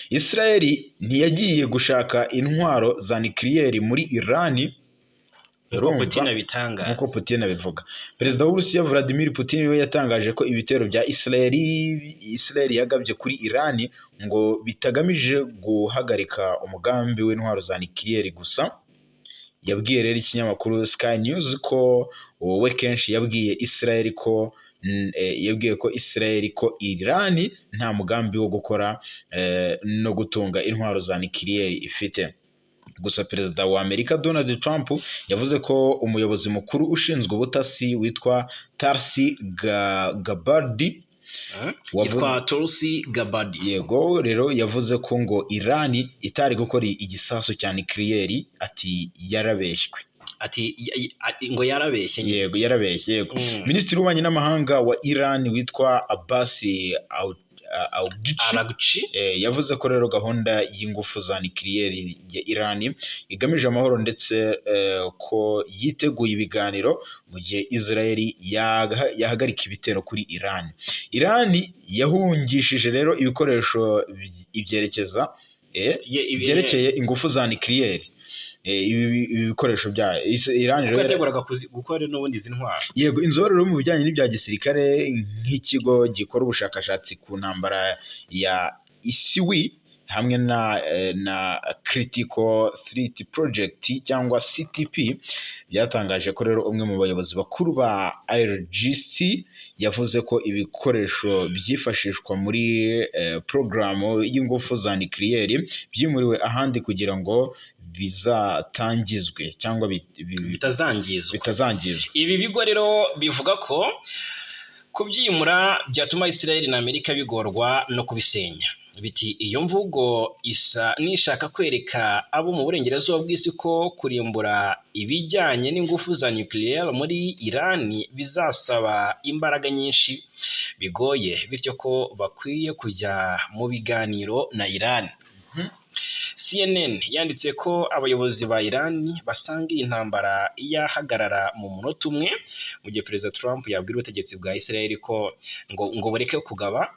Israel ntiyagiye gushaka intwaro za nucleaire muri Irani nk'uko Putin abivuga. Perezida w'Uburusiya Vladimir Putin we yatangaje ko ibitero bya Israel yagabye kuri Irani ngo bitagamije guhagarika umugambi w'intwaro za nucleaire gusa. Yabwiye rero ikinyamakuru Sky News ko we kenshi yabwiye ko Irani nta mugambi wo gukora no gutunga intwaro za nucleaire ifite. Gusa perezida wa Amerika Donald Trump yavuze ko umuyobozi mukuru ushinzwe ubutasi witwa Tulsi Gabbard yego rero yavuze ko ngo Irani itari gukora igisasu cya nucleaire, ati yarabeshywe. Ati ngo yarabeshye. Yego yarabeshye. Yego. Minisitiri w'ububanyi n'amahanga wa Iran witwa Abbas Araghchi yavuze ko rero gahunda y'ingufu za nucleaire ya Iran igamije amahoro ndetse ko yiteguye ibiganiro mu gihe Israel yahagarika ibitero kuri Iran. Iran yahungishije rero ibikoresho byerekeye ingufu za nucleaire. Ibi bikoresho bya Iran rero yateguraga gukora n'ubundi zintwara. Yego, inzobere mu bijyanye n'ibya gisirikare nk'ikigo gikora ubushakashatsi ku ntambara ya ISIW hamwe na Critical Threat Project cyangwa CTP byatangaje ko rero umwe mu bayobozi bakuru ba IRGC yavuze ko ibikoresho byifashishwa muri porogaramu y'ingufu za nucleaire byimuriwe ahandi kugira ngo bizatangizwe cyangwa bitazangizwa. Ibi bigo rero bivuga ko kubyimura byatuma Israel na Amerika bigorwa no kubisenya. Biti iyo mvugo isa nishaka kwereka abo mu burengerazuba bw'isi ko kurimbura ibijyanye n'ingufu za nucleaire muri Iran bizasaba imbaraga nyinshi bigoye, bityo ko bakwiye kujya mu biganiro na Iran. CNN yanditse ko abayobozi ba Iran basanga iyi ntambara yahagarara mu munota umwe, mu gihe Perezida Trump yabwira ubutegetsi bwa Israel ko ngo bareke kugaba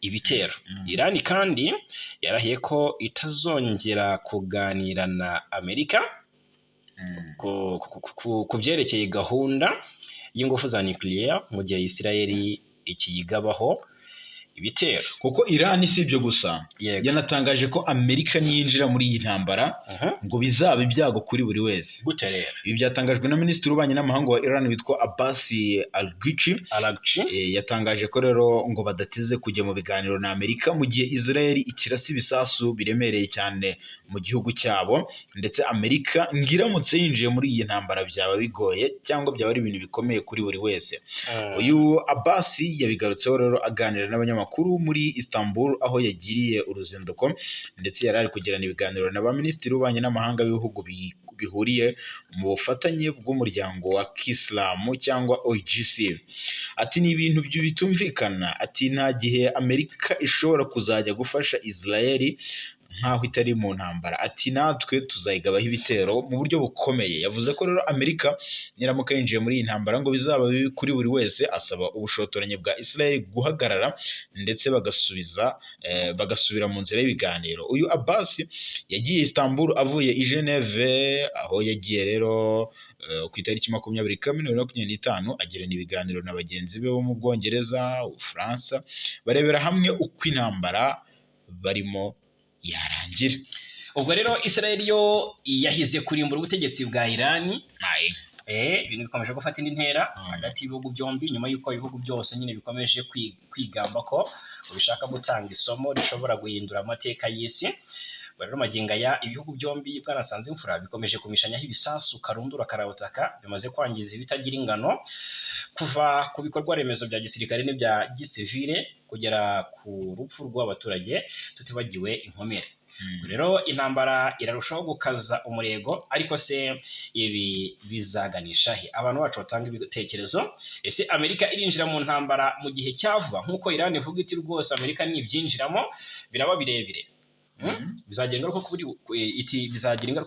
ibitero. Iran kandi yarahiye ko itazongera kuganira na Amerika ku byerekeye gahunda y'ingufu za nucleaire mu gihe Israel ikiyigabaho ibitero. Kuko Iran si ibyo gusa, yanatangaje ko Amerika niyinjira muri iyi ntambara ngo bizaba ibyago kuri buri wese. Gute rero? Ibi byatangajwe na Minisitiri w'ububanyi n'amahanga wa Iran witwa Abbas Araghchi. Yatangaje ko rero ngo badateze kujya mu biganiro na Amerika mu gihe Israel ikirasa ibisasu biremereye cyane mu gihugu cyabo, ndetse Amerika ngiramutse yinjiye muri iyi ntambara byaba bigoye cyangwa byaba ari ibintu bikomeye kuri buri wese. Uyu Abbas yabigarutseho rero aganira n'abanyamakuru muri Istanbul aho yagiriye uruzinduko, ndetse yari ari kugirana ibiganiro na ba minisitiri w'ububanyi n'amahanga b'ibihugu bihuriye mu bufatanye bw'umuryango wa Kisilamu cyangwa OIGC. Ati ni ibintu bitumvikana, ati nta gihe Amerika ishobora kuzajya gufasha Israel nk'aho itari mu ntambara, ati natwe tuzayigabaho ibitero mu buryo bukomeye. Yavuze ko rero Amerika niramuka yinjiye muri iyi ntambara ngo bizaba bibi kuri buri wese. Asaba ubushotoranyi bwa Israel guhagarara ndetse bagasubira mu nzira y'ibiganiro. Uyu Abbas yagiye Istanbul avuye i Geneve, aho yagiye rero ku itariki 20/10/2025 agirana ibiganiro na bagenzi be bo mu Bwongereza, Ubufaransa, barebera hamwe uko intambara barimo yarangira. Ubwo rero Israel yo yahize kurimbura ubutegetsi bwa Iran. Ibintu bikomeje gufata indi ntera hagati y'ibihugu byombi, nyuma y'uko ibihugu byose nyine bikomeje kwigamba ko bishaka gutanga isomo rishobora guhindura amateka y'isi. Rero magingo aya ibihugu byombi bwanasanze imfura bikomeje kumishanyaho ibisasu karundura karabutaka bimaze kwangiza ibitagira ingano, kuva ku bikorwa remezo bya gisirikare n'ibya gisivile kugera ku rupfu rw'abaturage, tutibagiwe inkomere. Rero intambara irarushaho gukaza umurego, ariko se ibi bizaganisha he? Abantu bacu batanga ibitekerezo. Ese Amerika irinjira mu ntambara mu gihe cyavuba nk'uko Iran ivuga iti rwose Amerika nibyinjiramo biraba birebire? Bizagira ingaruka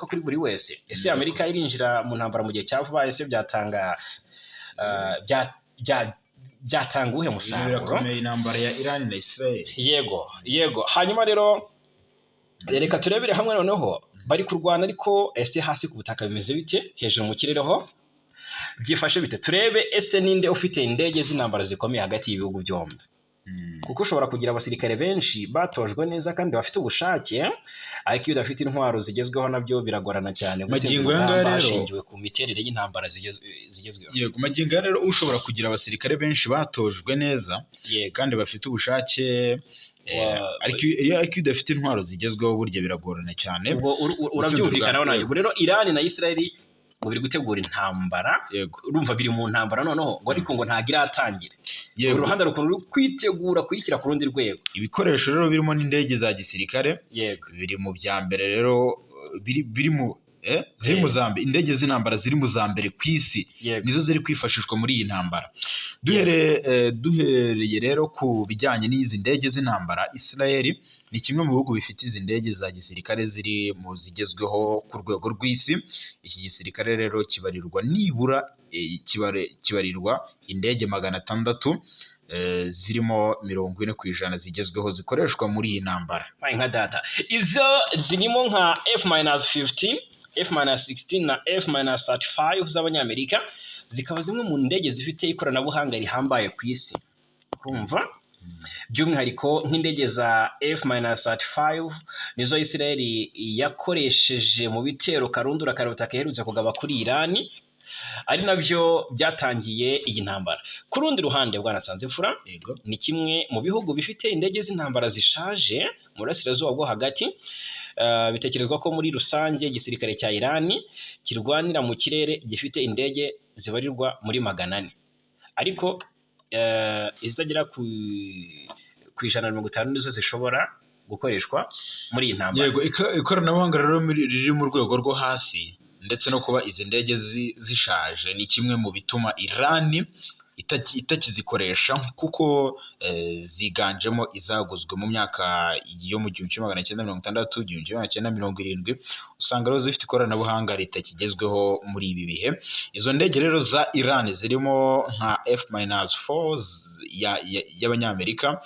kuri buri wese. Ese Amerika irinjira mu ntambara mu gihe cyavuba, ese byatanga uhe musaruro? Birakomeye intambara ya Iran na Israel. Yego. Hanyuma rero reka turebere hamwe noneho bari kurwana, ariko ese hasi ku butaka bimeze bite? Hejuru mu kirere ho byifashe bite? Turebe ese ninde ufite indege z'intambara zikomeye hagati y'ibihugu byombi. Kuko ushobora kugira abasirikare benshi batojwe neza kandi bafite ubushake, ariko iyo udafite intwaro zigezweho nabyo biragorana cyane. Magingo yanga rero hashingiwe ku miterere y'intambara zigezweho. Yego, magingo rero ushobora kugira abasirikare benshi batojwe neza kandi bafite ubushake, ariko iyo udafite intwaro zigezweho burya biragorana cyane. Ubwo urabyumvikanaho nayo. Rero Iran na Israel ngo biri gutegura intambara, urumva biri mu ntambara noneho ngo ariko ngo ntago iratangira. Uruhande ruri kwitegura kuyishyira ku rundi rwego. Ibikoresho rero birimo n'indege za gisirikare biri mu bya mbere rero, biri mu ziri mu za mbere, indege z'intambara ziri mu za mbere ku isi nizo ziri kwifashishwa muri iyi ntambara. Duhereye rero ku bijyanye n'izi ndege z'intambara, Israel ni kimwe mu bihugu bifite izi ndege za gisirikare ziri mu zigezweho ku rwego rw'isi. Iki gisirikare rero kibarirwa nibura kibarirwa indege 600 zirimo 40% zigezweho zikoreshwa muri iyi ntambara. Nka data izo zirimo nka F-15, F-16 na F-35 z'Abanyamerika, zikaba zimwe mu ndege zifite ikoranabuhanga rihambaye ku isi. Urumva? By'umwihariko nk'indege za F-35 nizo Israel yakoresheje mu bitero karundura karabutaka iherutse kugaba kuri Iran, ari nabyo byatangiye iyi ntambara. Ku rundi ruhande bwanasanze imfura ni kimwe mu bihugu bifite indege z'intambara zishaje mu burasirazuba bwo hagati. Bitekerezwa ko muri rusange igisirikare cya Iran kirwanira mu kirere gifite indege zibarirwa muri 400, ariko izagera ku 150 nizo zishobora gukoreshwa muri iyi ntambara. Yego, ikoranabuhanga rero riri mu rwego rwo hasi, ndetse no kuba izi ndege zishaje ni kimwe mu bituma Iran itakizikoresha, kuko ziganjemo izaguzwe mu myaka yo mu 1960, 1970. Usanga rero zifite ikoranabuhanga ritakigezweho muri ibi bihe. Izo ndege rero za Iran zirimo nka F-4 y'Abanyamerika,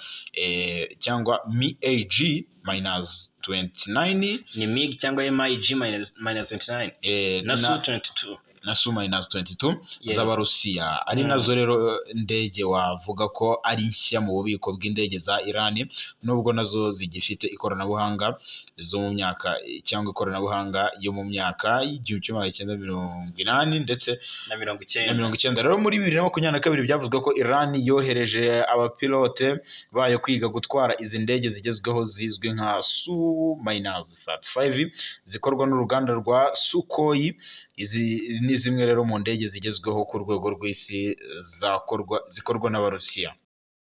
cyangwa MiG-29 ni MiG cyangwa MiG-29 na Su-22 na Su-22 z'Abarusiya, ari nazo rero ndege wavuga ko ari nshya mu bubiko bw'indege za Iran, nubwo nazo zigifite ikoranabuhanga zo mu myaka, cyangwa ikoranabuhanga yo mu myaka y'1980 ndetse na 90. Rero muri 2022 byavuzwe ko Iran yohereje abapilote bayo kwiga gutwara izi ndege zigezweho zizwi nka Su-35 zikorwa n'uruganda rwa Sukhoi. Izi ni zimwe rero mu ndege zigezweho ku rwego rw'isi zikorwa n'Abarusiya.